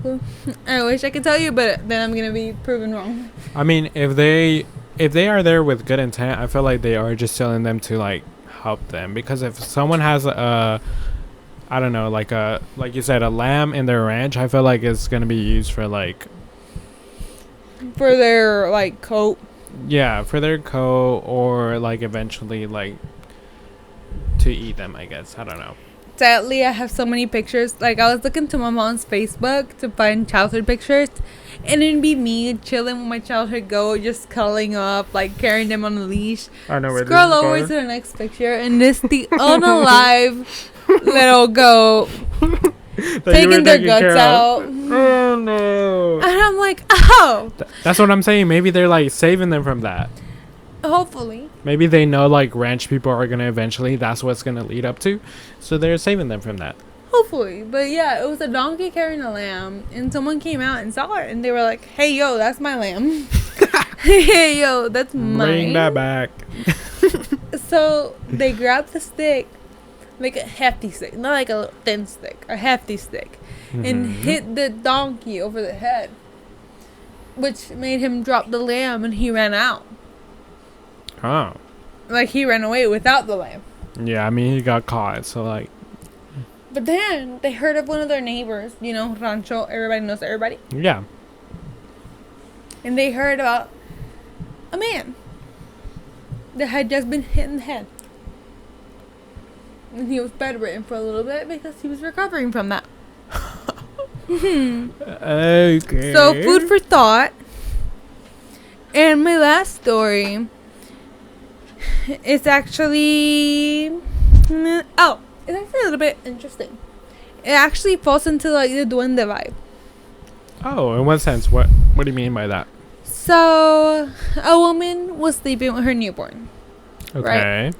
clue. I wish I could tell you, but then I'm gonna be proven wrong. I mean, if they are there with good intent, I feel like they are just selling them to like help them. Because if someone has I don't know, like you said, a lamb in their ranch, I feel like it's gonna be used for like for their like coat. Yeah, for their coat, or like eventually like to eat them, I guess. I don't know. Sadly, I have so many pictures. Like, I was looking to my mom's Facebook to find childhood pictures, and it'd be me chilling with my childhood goat, just cuddling up, like carrying them on a leash. I know where Scroll over to the next picture, and this the unalive little goat taking their guts out. Oh no! And I'm like, oh. That's what I'm saying. Maybe they're like saving them from that. Hopefully. Maybe they know like ranch people are gonna eventually. That's what's gonna lead up to. So they're saving them from that. Hopefully. But yeah, it was a donkey carrying a lamb, and someone came out and saw it, and they were like, "Hey, yo, that's my lamb." Hey, yo, that's mine. Bring that back. So they grabbed the stick, like a hefty stick, not like a little thin stick, a hefty stick, and hit the donkey over the head, which made him drop the lamb, and he ran out. Oh. Like, he ran away without the lamb. Yeah, I mean, he got caught, so like... But then, they heard of one of their neighbors, you know, rancho, everybody knows everybody. Yeah. And they heard about a man that had just been hit in the head. And he was bedridden for a little bit because he was recovering from that. Okay. So, food for thought. And my last story... It's actually... it's actually a little bit interesting. it actually falls into like the duende vibe. Oh, in what sense? What do you mean by that? So a woman was sleeping with her newborn. Okay. Right?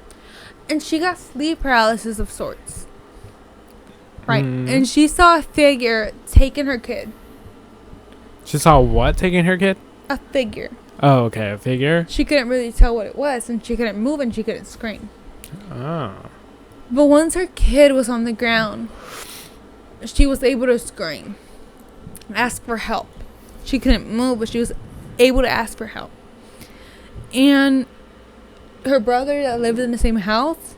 And she got sleep paralysis of sorts. Right. And she saw a figure taking her kid. She saw what taking her kid? A figure. Oh, okay. A figure? She couldn't really tell what it was, and she couldn't move, and she couldn't scream. Oh. But once her kid was on the ground, she was able to scream. Ask for help. She couldn't move, but she was able to ask for help. And her brother that lived in the same house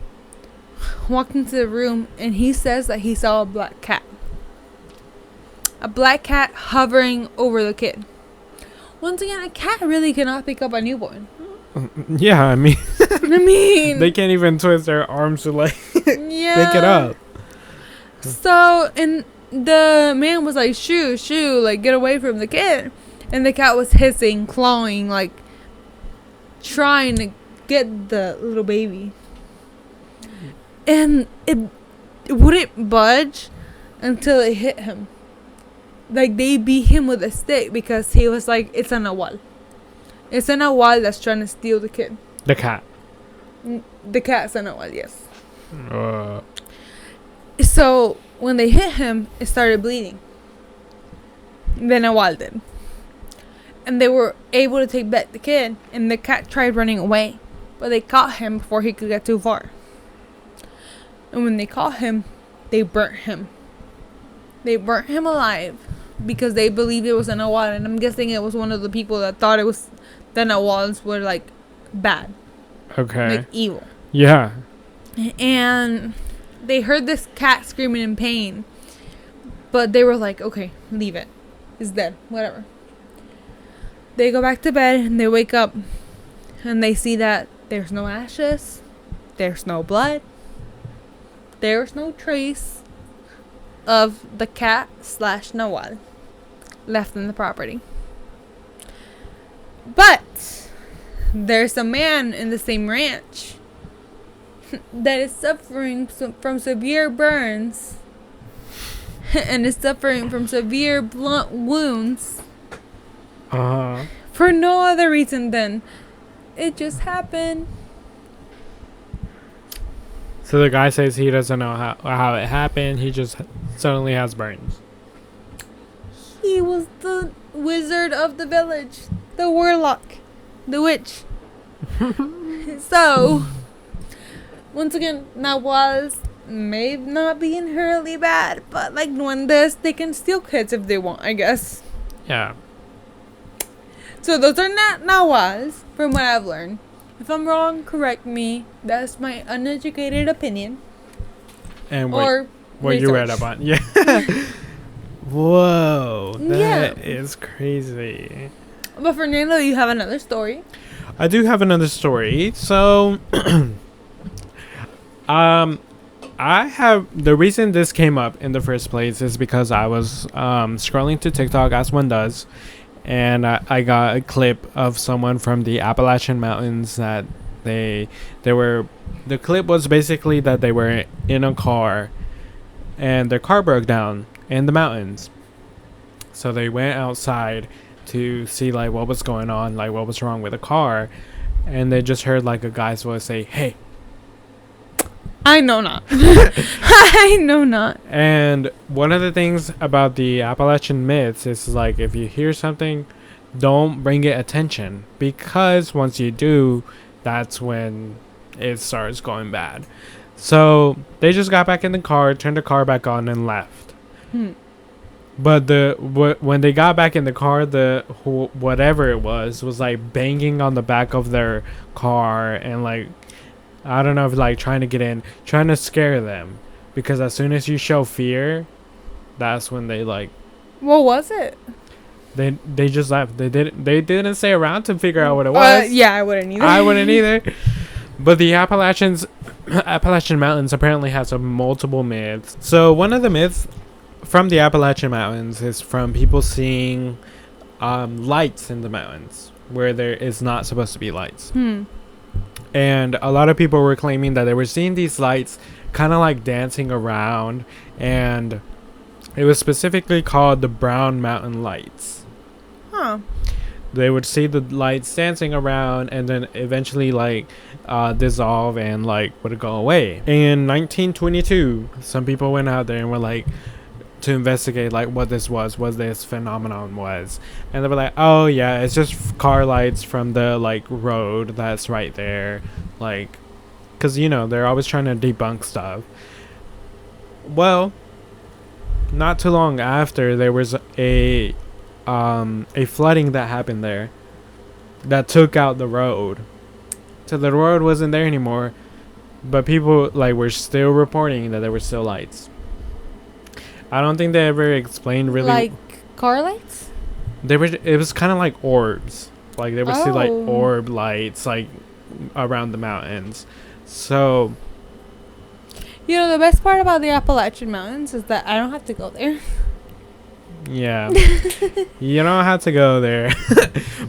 walked into the room, and he says that he saw a black cat. A black cat hovering over the kid. Once again, a cat really cannot pick up a newborn. Yeah, I mean... they can't even twist their arms to, like, pick it up. So, and the man was like, shoo, like, get away from the kid. And the cat was hissing, clawing, like, trying to get the little baby. And it wouldn't budge until it hit him. Like, they beat him with a stick because he was like, it's a Nahual. It's a Nahual that's trying to steal the kid. The cat. The cat's a Nahual, yes. So, when they hit him, it started bleeding. The Nahual did. And they were able to take back the kid, and the cat tried running away. But they caught him before he could get too far. And when they caught him, they burnt him. They burnt him alive because they believed it was a Nahual. And I'm guessing it was one of the people that thought it was the Nahuals were like bad. Okay. Like evil. Yeah. And they heard this cat screaming in pain. But they were like, okay, leave it. It's dead. Whatever. They go back to bed and they wake up. And they see that there's no ashes. There's no blood. There's no trace of the cat / Nahual left in the property. But there's a man in the same ranch that is suffering from severe burns and is suffering from severe blunt wounds for no other reason than it just happened. So the guy says he doesn't know how it happened. He just suddenly has burns. He was the wizard of the village. The warlock. The witch. So, once again, Nahuals may not be inherently bad, but like Duendes, they can steal kids if they want, I guess. Yeah. So those are not Nahuals, from what I've learned. If I'm wrong, correct me. That's my uneducated opinion. And what you read up on. Yeah. Whoa. That is crazy. But Fernando, you have another story. I do have another story. So, I have... The reason this came up in the first place is because I was scrolling to TikTok, as one does. And I got a clip of someone from the Appalachian Mountains that they were... The clip was basically that they were in a car and their car broke down in the mountains. So they went outside to see like what was going on, like what was wrong with the car. And they just heard like a guy's voice say, "Hey." I know not. I know not. And one of the things about the Appalachian myths is like if you hear something, don't bring it attention, because once you do, that's when it starts going bad. So they just got back in the car, turned the car back on, and left. But when they got back in the car, whatever it was like banging on the back of their car and like, I don't know if like trying to get in, trying to scare them, because as soon as you show fear, that's when they like. What was it? They just left. They didn't stay around to figure out what it was. Yeah, I wouldn't either. I wouldn't either. But the Appalachian Mountains apparently has multiple myths. So one of the myths from the Appalachian Mountains is from people seeing lights in the mountains where there is not supposed to be lights. And a lot of people were claiming that they were seeing these lights kind of like dancing around, and It was specifically called the Brown Mountain Lights. Huh. They would see the lights dancing around and then eventually like dissolve and like would go away. In 1922, some people went out there and were like to investigate like what this phenomenon was, and they were like, oh yeah, it's just car lights from the like road that's right there, like, because you know they're always trying to debunk stuff. Well, not too long after, there was a flooding that happened there that took out the road, so the road wasn't there anymore, but people like were still reporting that there were still lights. I don't think they ever explained really. Like car lights? It was kind of like orbs. Like they would see like orb lights like around the mountains. So. You know, the best part about the Appalachian Mountains is that I don't have to go there. Yeah. You don't have to go there.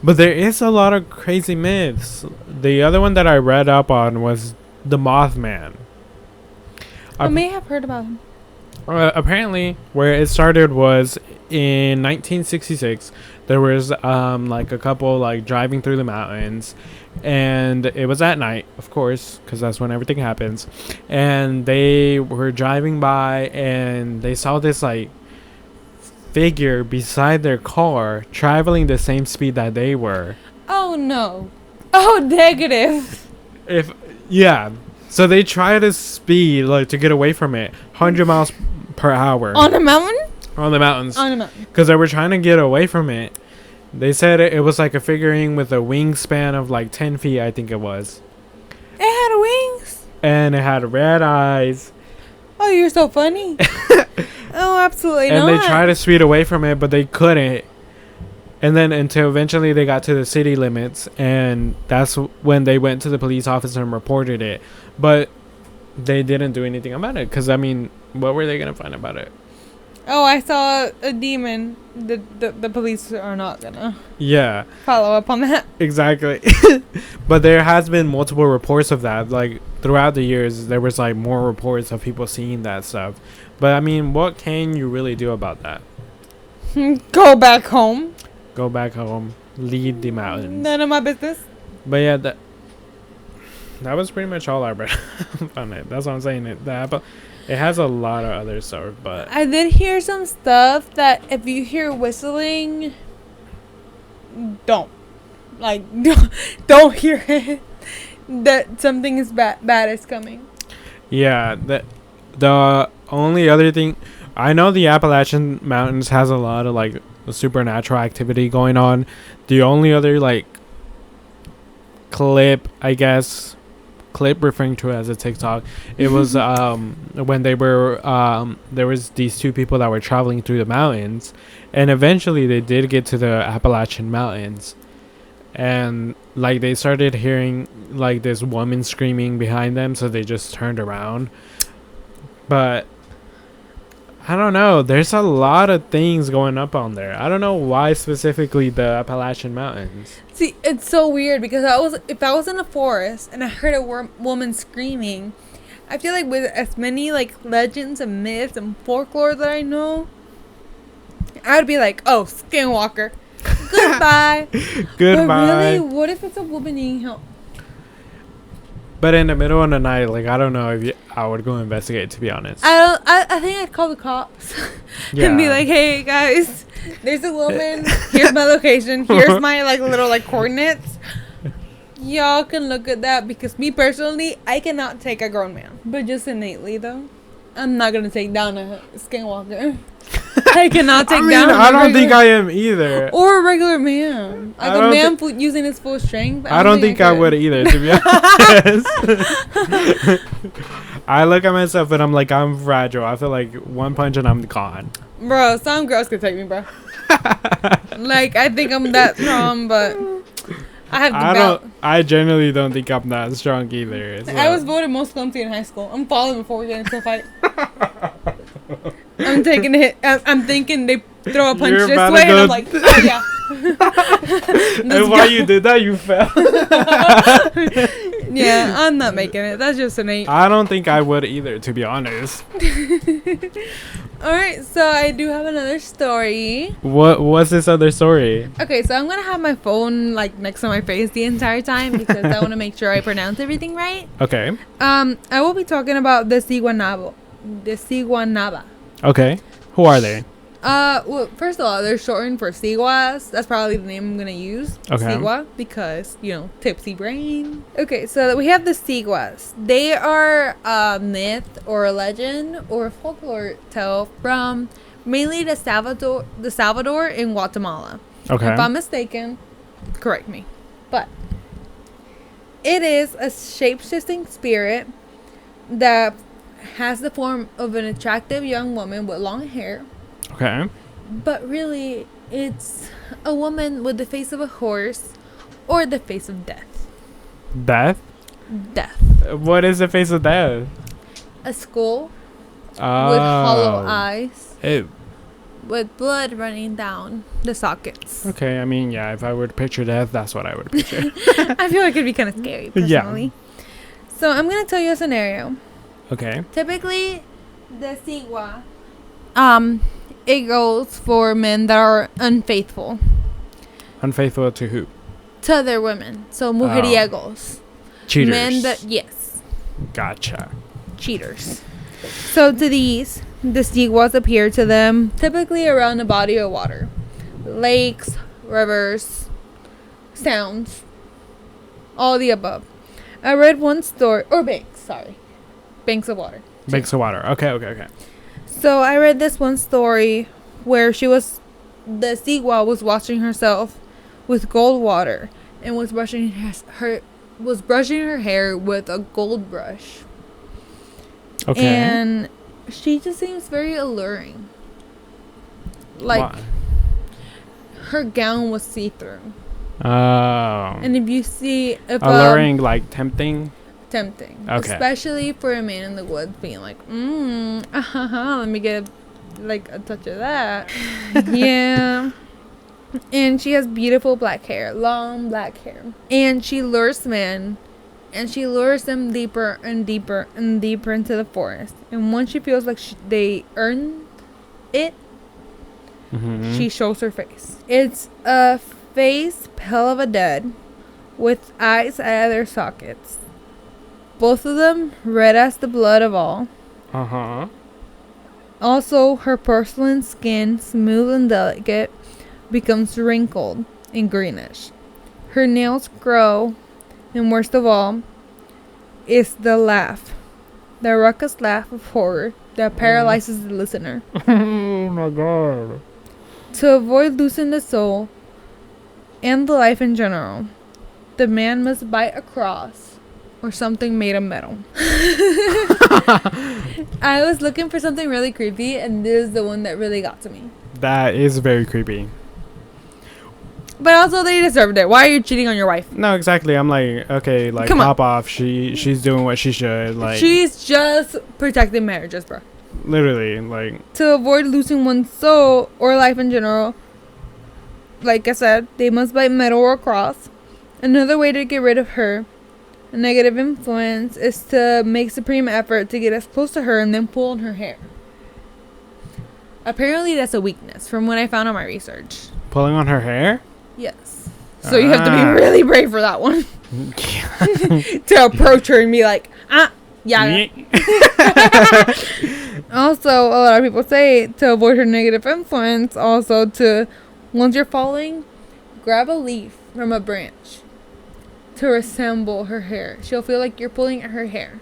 But there is a lot of crazy myths. The other one that I read up on was the Mothman. I may have heard about him. Apparently, where it started was in 1966. There was like a couple like driving through the mountains, and it was at night, of course, because that's when everything happens. And they were driving by, and they saw this like figure beside their car traveling the same speed that they were. Oh no! Oh, negative. So they try to speed like to get away from it, 100 miles per hour on a mountain. On the mountains. On a mountain. Because they were trying to get away from it. They said it was like a figurine with a wingspan of like 10 feet, I think it was. It had wings. And it had red eyes. Oh, you're so funny. Oh, absolutely not. And they tried to speed away from it, but they couldn't. And then until eventually they got to the city limits, and that's when they went to the police officer and reported it. But they didn't do anything about it, because, I mean, what were they going to find about it? Oh, I saw a demon. The police are not going to follow up on that. Exactly. But there has been multiple reports of that. Like, throughout the years, there was, like, more reports of people seeing that stuff. But, I mean, what can you really do about that? Go back home. Go back home. Leave the mountains. None of my business. But, yeah, that was pretty much all I read on it. That's what I'm saying. It has a lot of other stuff, but I did hear some stuff that if you hear whistling, don't hear it. That something is bad is coming. Yeah, the only other thing, I know the Appalachian Mountains has a lot of like supernatural activity going on. The only other like clip referring to it as a TikTok, it was when they were there was these two people that were traveling through the mountains, and eventually they did get to the Appalachian Mountains, and like they started hearing like this woman screaming behind them, so they just turned around. But I don't know, there's a lot of things going up on there. I don't know why specifically the Appalachian Mountains. See, it's so weird because if I was in a forest and I heard a woman screaming, I feel like with as many like legends and myths and folklore that I know, I would be like, oh, skinwalker. Goodbye. Goodbye. But really, what if it's a woman needing help? But in the middle of the night, like, I don't know if I would go investigate, to be honest. I think I'd call the cops and be like, hey guys, there's a woman, here's my location, here's my like little like coordinates, y'all can look at that, because me personally, I cannot take a grown man, but just innately though, I'm not gonna take down a skinwalker. I cannot take down I don't think I am either. Or a regular man. Like a man using his full strength. I don't think I would either, to be honest. I look at myself and I'm like, I'm fragile. I feel like one punch and I'm gone. Bro, some girls could take me, bro. Like, I think I'm that strong, but I have the belt. I generally don't think I'm that strong either. So. I was voted most clumsy in high school. I'm falling before we get into a fight. I'm taking a hit. I'm thinking they throw a punch this way, and I'm like, oh yeah. And while you did that, you fell. Yeah, I'm not making it. That's just an 8. I don't think I would either, to be honest. Alright, so I do have another story. What's this other story? Okay, so I'm gonna have my phone like next to my face the entire time because I want to make sure I pronounce everything right. Okay. I will be talking about the Siguanaba. The Siguanaba. Okay. Who are they? Well, first of all, they're shortened for Siguas. That's probably the name I'm gonna use. Okay. Sigua, because, tipsy brain. Okay, so we have the Siguas. They are a myth or a legend or a folklore tale from mainly the Salvador in Guatemala. Okay. If I'm mistaken, correct me. But it is a shape-shifting spirit that has the form of an attractive young woman with long hair. Okay. But really, it's a woman with the face of a horse or the face of death. Death? Death. What is the face of death? A skull with hollow eyes with blood running down the sockets. Okay, I mean, yeah, if I were to picture death, that's what I would picture. I feel like it'd be kind of scary, personally. Yeah. So I'm going to tell you a scenario. Okay. Typically, the Sigua, it goes for men that are unfaithful. Unfaithful to who? To their women. So, mujeriegos. Cheaters. Men that, yes. Gotcha. Cheaters. So, to these, the Siguas appear to them typically around a body of water. Lakes, rivers, sounds, all the above. I read one story, or banks, sorry. Banks of water. Banks of water. Okay. So I read this one story where the Sigua was washing herself with gold water and was brushing her hair with a gold brush. Okay. And she just seems very alluring. Like, why? Her gown was see-through. Oh. And if you see... alluring, like tempting? Tempting. Okay. Especially for a man in the woods being like, let me get a touch of that. Yeah. And she has beautiful black hair, long black hair. And she lures men, and she lures them deeper and deeper and deeper into the forest. And once she feels like they earned it, she shows her face. It's a face pale of a dead with eyes out of their sockets. Both of them red as the blood of all. Also, her porcelain skin, smooth and delicate, becomes wrinkled and greenish. Her nails grow, and worst of all, is the laugh. The raucous laugh of horror that paralyzes the listener. Oh my god. To avoid losing the soul and the life in general, the man must bite a cross or something made of metal. I was looking for something really creepy, and this is the one that really got to me. That is very creepy. But also, they deserved it. Why are you cheating on your wife? No, exactly. I'm like, okay, like, Come on. pop off. She's doing what she should. Like, she's just protecting marriages, bro. Literally, like. To avoid losing one's soul or life in general, like I said, they must bite metal or cross. Another way to get rid of her, a negative influence, is to make supreme effort to get as close to her and then pull on her hair. Apparently, that's a weakness from what I found on my research. Pulling on her hair? Yes. So you have to be really brave for that one. To approach her and be like, yeah. Also, a lot of people say to avoid her negative influence, also to, once you're falling, grab a leaf from a branch to resemble her hair. She'll feel like you're pulling at her hair.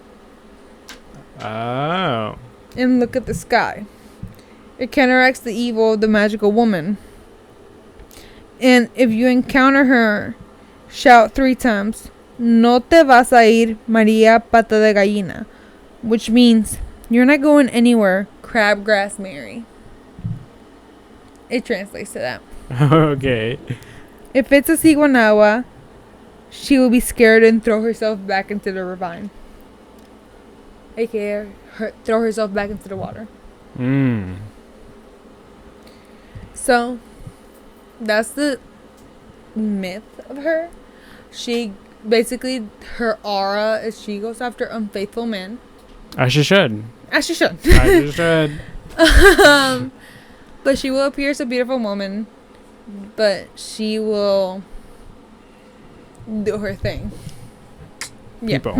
Oh. And look at the sky. It counteracts the evil of the magical woman. And if you encounter her, shout 3 times, "No te vas a ir, María Pata de Gallina," which means, "You're not going anywhere, Crabgrass Mary." It translates to that. Okay. If it's a Siguanaba, she will be scared and throw herself back into the ravine. AKA, throw herself back into the water. So, that's the myth of her. She basically her aura is she goes after unfaithful men. As she should. As she should. As she should. But she will appear as a beautiful woman. But she will do her thing. Yeah. People.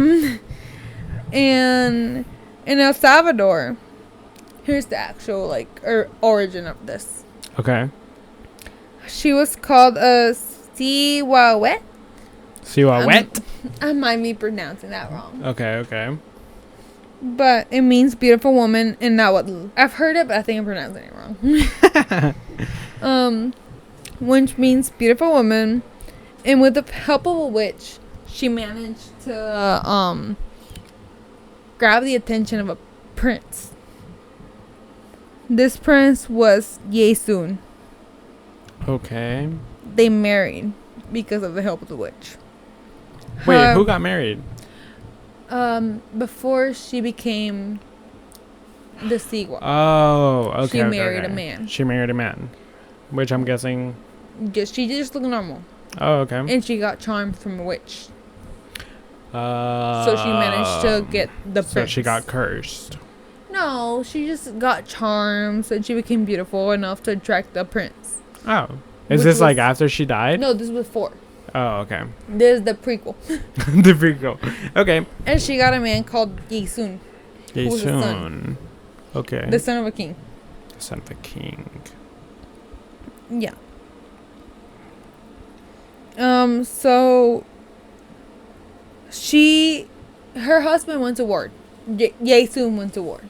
And in El Salvador, here's the actual origin of this. Okay. She was called a Siwawet. Siwawet? I might be pronouncing that wrong. Okay. But it means beautiful woman in Nahuatl. I've heard it, but I think I'm pronouncing it wrong. Which means beautiful woman. And with the help of a witch, she managed to grab the attention of a prince. This prince was Yesun. Okay. They married because of the help of the witch. Wait, who got married? Before she became the Sigua. Oh, okay. She married a man. She married a man. Which I'm guessing... She just looked normal. Oh, okay. And she got charmed from a witch. So she managed to get the prince. So she got cursed. No, she just got charms and she became beautiful enough to attract the prince. Oh. Is this like after she died? No, this was before. Oh, okay. This is the prequel. The prequel. Okay. And she got a man called Yesun. Yesun. Okay. The son of a king. The son of a king. Yeah. So her husband went to war. Yesun went to war.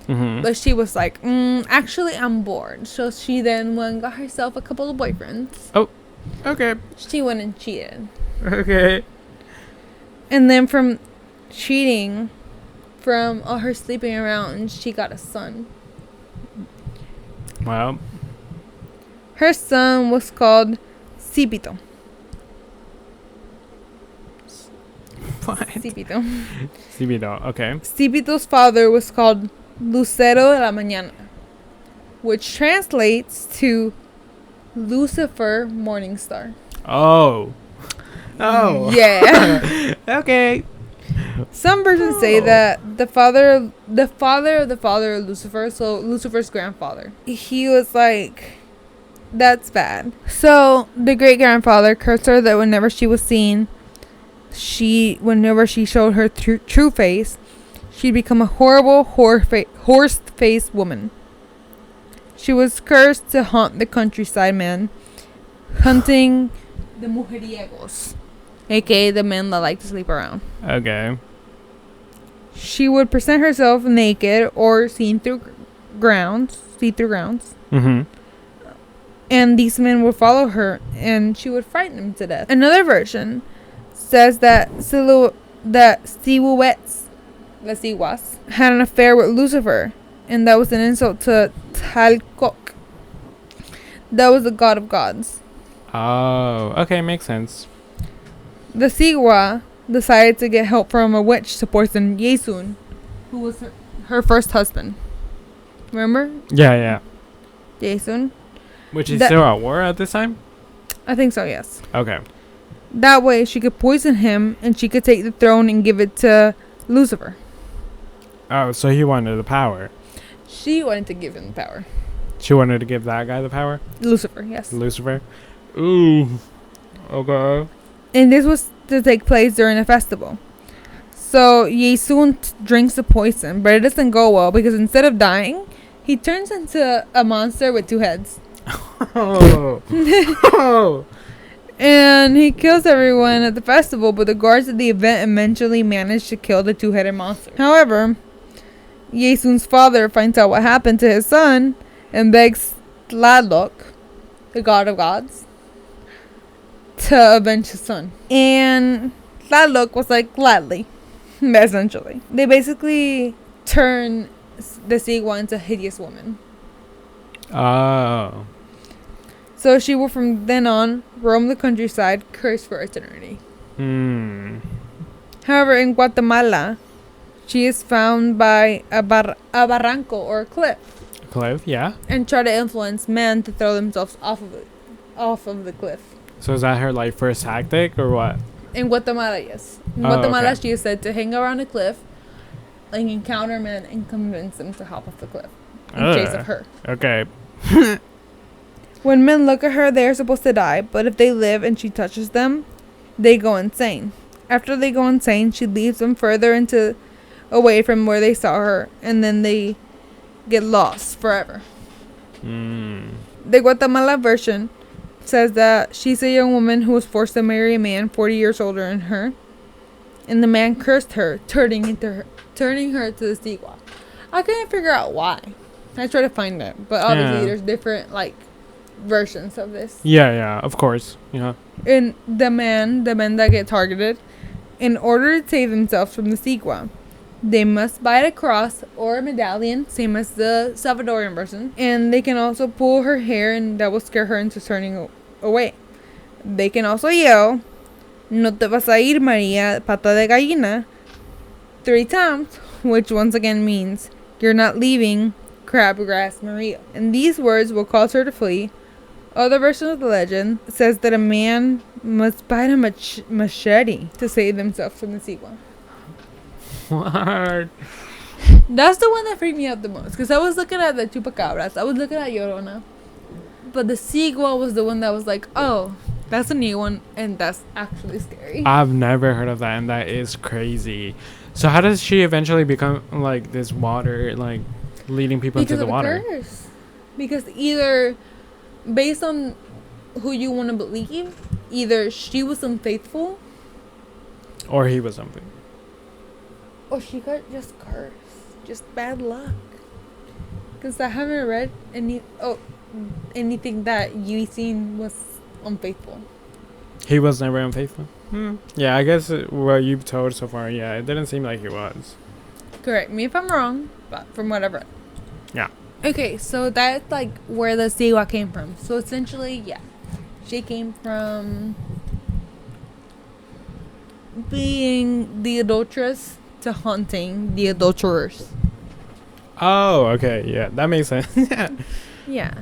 Mm-hmm. But she was like, actually, I'm bored. So she then went and got herself a couple of boyfriends. Oh, okay. She went and cheated. Okay. And then from cheating, from all her sleeping around, she got a son. Well. Her son was called Cipito. What? Cipito. Cipito, okay. Cipito's father was called Lucero de la Mañana, which translates to Lucifer Morningstar. Oh. Yeah. Okay. Some versions say that the father of the father of Lucifer, so Lucifer's grandfather, he was like, that's bad. So the great grandfather cursed her that whenever she was seen, whenever she showed her true face, she'd become a horrible horse-faced woman. She was cursed to haunt the countryside man, hunting the mujeriegos, aka the men that like to sleep around. Okay. She would present herself naked or see-through grounds. Mm-hmm. And these men would follow her, and she would frighten them to death. Another version says that Siwuets, the Siwas, had an affair with Lucifer, and that was an insult to Talcok. That was the god of gods. Oh, okay, makes sense. The Sigua decided to get help from a witch to poison Yesun, who was her first husband. Remember? Yeah. Yesun. Which is still at war at this time? I think so, yes. Okay. That way, she could poison him, and she could take the throne and give it to Lucifer. Oh, so he wanted the power. She wanted to give him the power. She wanted to give that guy the power? Lucifer, yes. Lucifer? Ooh. Okay. And this was to take place during a festival. So, Yesun drinks the poison, but it doesn't go well because instead of dying, he turns into a monster with two heads. Oh. And he kills everyone at the festival, but the guards at the event eventually manage to kill the two-headed monster. However, Yesun's father finds out what happened to his son and begs Tlaloc, the god of gods, to avenge his son. And Tlaloc was like, gladly, essentially. They basically turn the Sigua into a hideous woman. Oh. So she will from then on roam the countryside, cursed for eternity. However, in Guatemala, she is found by a barranco or a cliff. Cliff, yeah. And try to influence men to throw themselves off of the cliff. So is that her like first tactic or what? In Guatemala, yes. In Guatemala, okay. she is said to hang around a cliff, like encounter men and convince them to hop off the cliff in chase of her. Okay. When men look at her, they are supposed to die, but if they live and she touches them, they go insane. After they go insane, she leads them further away from where they saw her, and then they get lost forever. The Guatemala version says that she's a young woman who was forced to marry a man 40 years older than her, and the man cursed her, turning her to the Sigua. I couldn't figure out why. I tried to find it, but obviously there's different versions of this. Yeah, of course. Yeah. And the men that get targeted, in order to save themselves from the Sigua, they must buy a cross or a medallion, same as the Salvadorian version. And they can also pull her hair, and that will scare her into turning away. They can also yell, "No te vas a ir, María, pata de gallina," 3 times, which once again means, "You're not leaving, crabgrass Maria." And these words will cause her to flee. Other version of the legend says that a man must bite a machete to save themselves from the Sigua. What? That's the one that freaked me out the most, because I was looking at the chupacabras, I was looking at Llorona, but the Sigua was the one that was like, oh, that's a new one, and that's actually scary. I've never heard of that, and that is crazy. So how does she eventually become like this water, like leading people into the water? Curse. Because either, based on who you want to believe, either she was unfaithful, Or he was something. or she got just cursed, just bad luck. Because I haven't read anything that you seen was unfaithful. He was never unfaithful. Yeah, I guess what you've told so far, yeah, it didn't seem like he was. Correct me if I'm wrong, but from what I've read. Yeah. Okay, so that's like where the Sigua came from. So essentially, yeah, she came from being the adulteress to haunting the adulterers. Oh, okay, yeah, that makes sense. Yeah.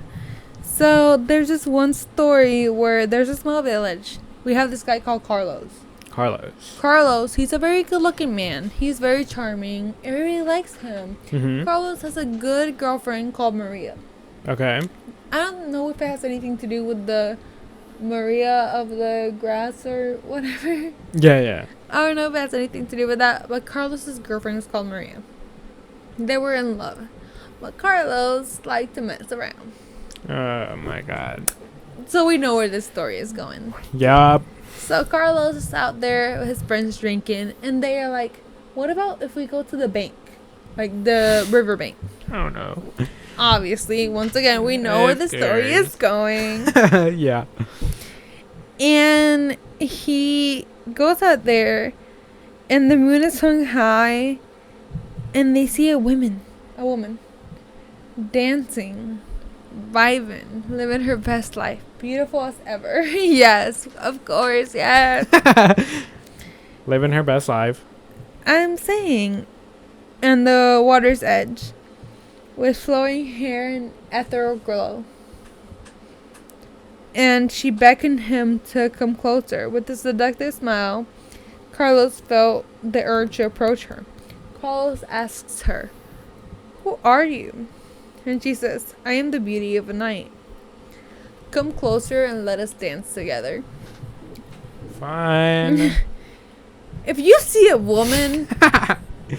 So there's this one story where there's a small village. We have this guy called Carlos. Carlos, he's a very good-looking man. He's very charming. Everybody likes him. Mm-hmm. Carlos has a good girlfriend called Maria. Okay. I don't know if it has anything to do with the Maria of the grass or whatever. Yeah. I don't know if it has anything to do with that, but Carlos's girlfriend is called Maria. They were in love, but Carlos liked to mess around. Oh my god. So we know where this story is going. Yup. So Carlos is out there with his friends drinking, and they are like, what about if we go to the bank? Like the river bank. I don't know. Obviously, once again, we know where the story is going. Yeah. And he goes out there, and the moon is hung high, and they see a woman dancing, vibing, living her best life, beautiful as ever. Yes, of course, yes. Living her best life. I'm saying, and the water's edge, with flowing hair and ethereal glow. And she beckoned him to come closer. With a seductive smile, Carlos felt the urge to approach her. Carlos asks her, "Who are you?" And she says, "I am the beauty of the night. Come closer and let us dance together." Fine. If you see a woman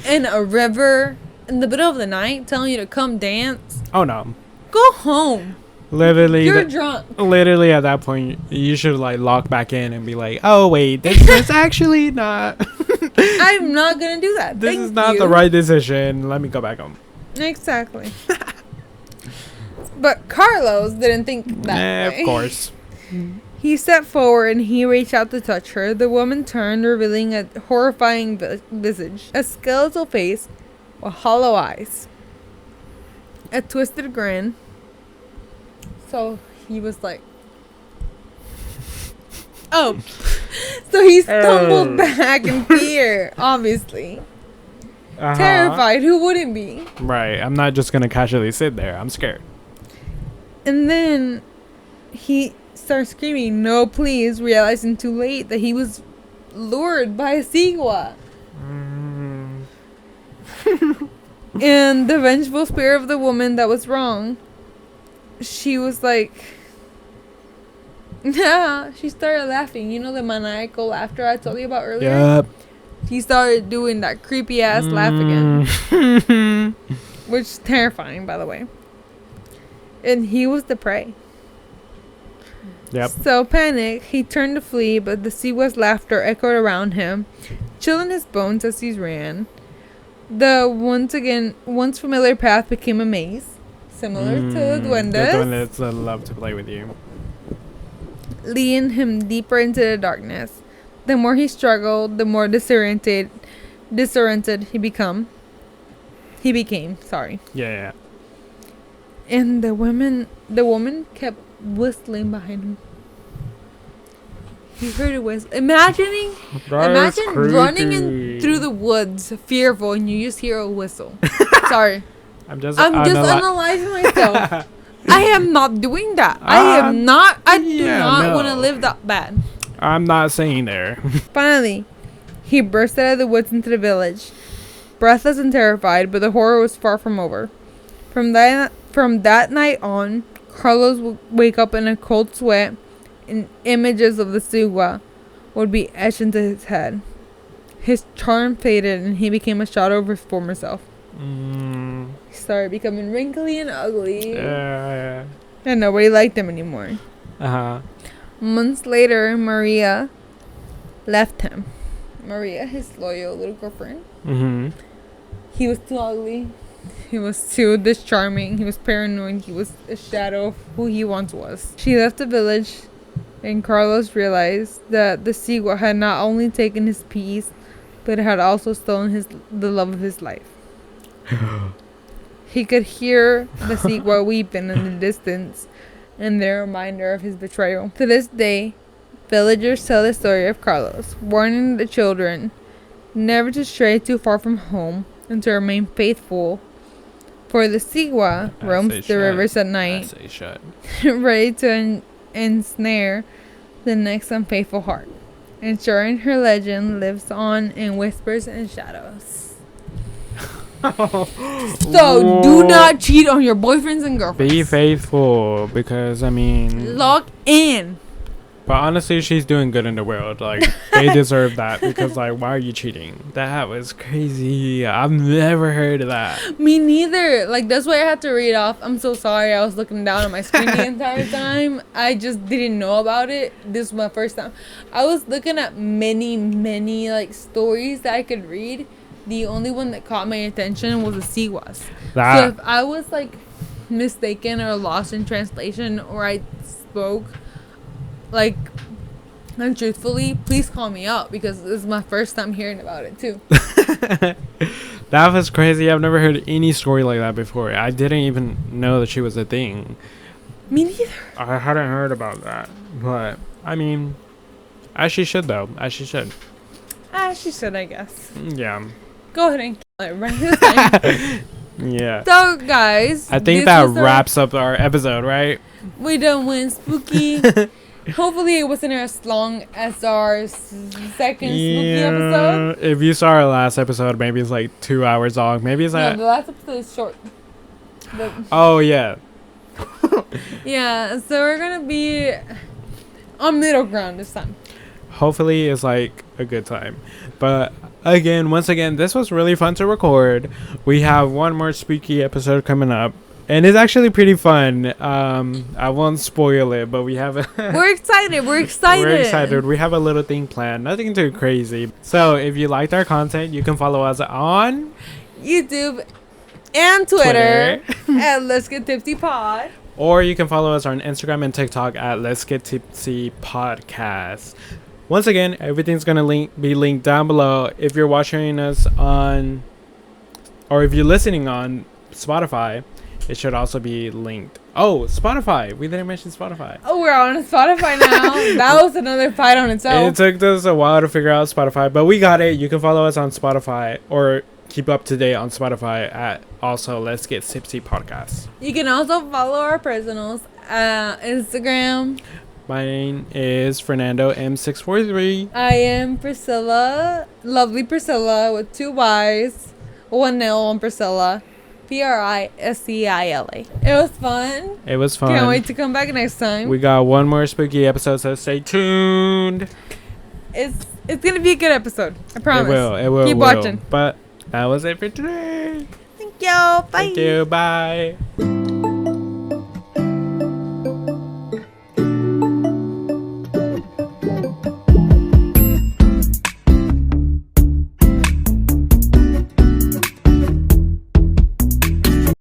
in a river in the middle of the night telling you to come dance, Oh no. go home. Literally. You're drunk. Literally at that point, you should like lock back in and be like, oh wait, this is actually not. I'm not gonna do that. This Thank is not you. the right decision. Let me go back home. Exactly. But Carlos didn't think that way. Of course. He stepped forward and he reached out to touch her. The woman turned, revealing a horrifying visage, a skeletal face with hollow eyes, a twisted grin. So he was like, oh. So he stumbled back in fear, obviously. Terrified. Who wouldn't be? Right. I'm not just going to casually sit there. I'm scared. And then he starts screaming, "No, please," realizing too late that he was lured by a Sigua. And the vengeful spirit of the woman that was wrong, she was like, yeah, she started laughing. You know the maniacal laughter I told you about earlier? Yep. He started doing that creepy ass laugh again. Which is terrifying, by the way. And he was the prey. Yep. So panicked, he turned to flee, but the Sigua's laughter echoed around him, chilling his bones as he ran. The once familiar path became a maze, similar to the Duendes. The Duendes that love to play with you. Leading him deeper into the darkness. The more he struggled, the more disoriented he became. Sorry. Yeah. And the woman kept whistling behind him. He heard a whistle. Imagine running in through the woods, fearful, and you just hear a whistle. Sorry. I'm just analyzing myself. I am not doing that. I do not want to live that bad. I'm not saying there. Finally, he burst out of the woods into the village, breathless and terrified, but the horror was far from over. From that night on, Carlos would wake up in a cold sweat, and images of the Sigua would be etched into his head. His charm faded, and he became a shadow of his former self. He started becoming wrinkly and ugly. Yeah. And nobody liked him anymore. Months later, Maria left him. Maria, his loyal little girlfriend. He was too ugly. He was too discharming. He was paranoid. He was a shadow of who he once was. She left the village, and Carlos realized that the Sigua had not only taken his peace, but had also stolen the love of his life. He could hear the Sigua weeping in the distance, and their reminder of his betrayal. To this day, villagers tell the story of Carlos, warning the children never to stray too far from home and to remain faithful, for the Sigua roams the rivers at night, ready to ensnare the next unfaithful heart, ensuring her legend lives on in whispers and shadows. So, do not cheat on your boyfriends and girlfriends. Be faithful, because, I mean... Lock in. But honestly, she's doing good in the world. Like, they deserve that, because, like, why are you cheating? That was crazy. I've never heard of that. Me neither. Like, that's why I had to read off. I'm so sorry. I was looking down at my screen the entire time. I just didn't know about it. This was my first time. I was looking at many, like, stories that I could read. The only one that caught my attention was the Siguas. So if I was like mistaken or lost in translation, or I spoke like untruthfully, please call me out, because this is my first time hearing about it too. That was crazy. I've never heard any story like that before. I didn't even know that she was a thing. Me neither. I hadn't heard about that. But I mean, as she should though. As she should. As she should, I guess. Yeah. Go ahead and kill it right this time. Yeah. So, guys, I think that wraps up our episode, right? We done went spooky. Hopefully, it wasn't as long as our second spooky episode. If you saw our last episode, maybe it's like 2 hours long. Maybe it's the last episode is short. Oh, yeah. Yeah, so we're going to be on middle ground this time. Hopefully, it's like a good time. But once again, this was really fun to record. We have one more spooky episode coming up, and it's actually pretty fun. I won't spoil it, but we have we're excited. We're excited. We have a little thing planned, nothing too crazy. So if you liked our content, you can follow us on YouTube and Twitter at Let's Get Tipsy Pod, or you can follow us on Instagram and TikTok at Let's Get Tipsy Podcast. Once again, everything's going to be linked down below. If you're watching us on, or if you're listening on Spotify, it should also be linked. Oh, Spotify. We didn't mention Spotify. Oh, we're on Spotify now. That was another fight on its own. It took us a while to figure out Spotify, but we got it. You can follow us on Spotify, or keep up to date on Spotify at also Let's Get Tipsy Podcast. You can also follow our personals, Instagram, My name is Fernando M643. I am Priscila, lovely Priscilla with 2 Y's, 1 L on Priscilla, Priscila. It was fun. It was fun. Can't wait to come back next time. We got one more spooky episode, so stay tuned. It's gonna be a good episode. I promise. It will. Keep watching. But that was it for today. Thank you. Bye. Thank you. Bye.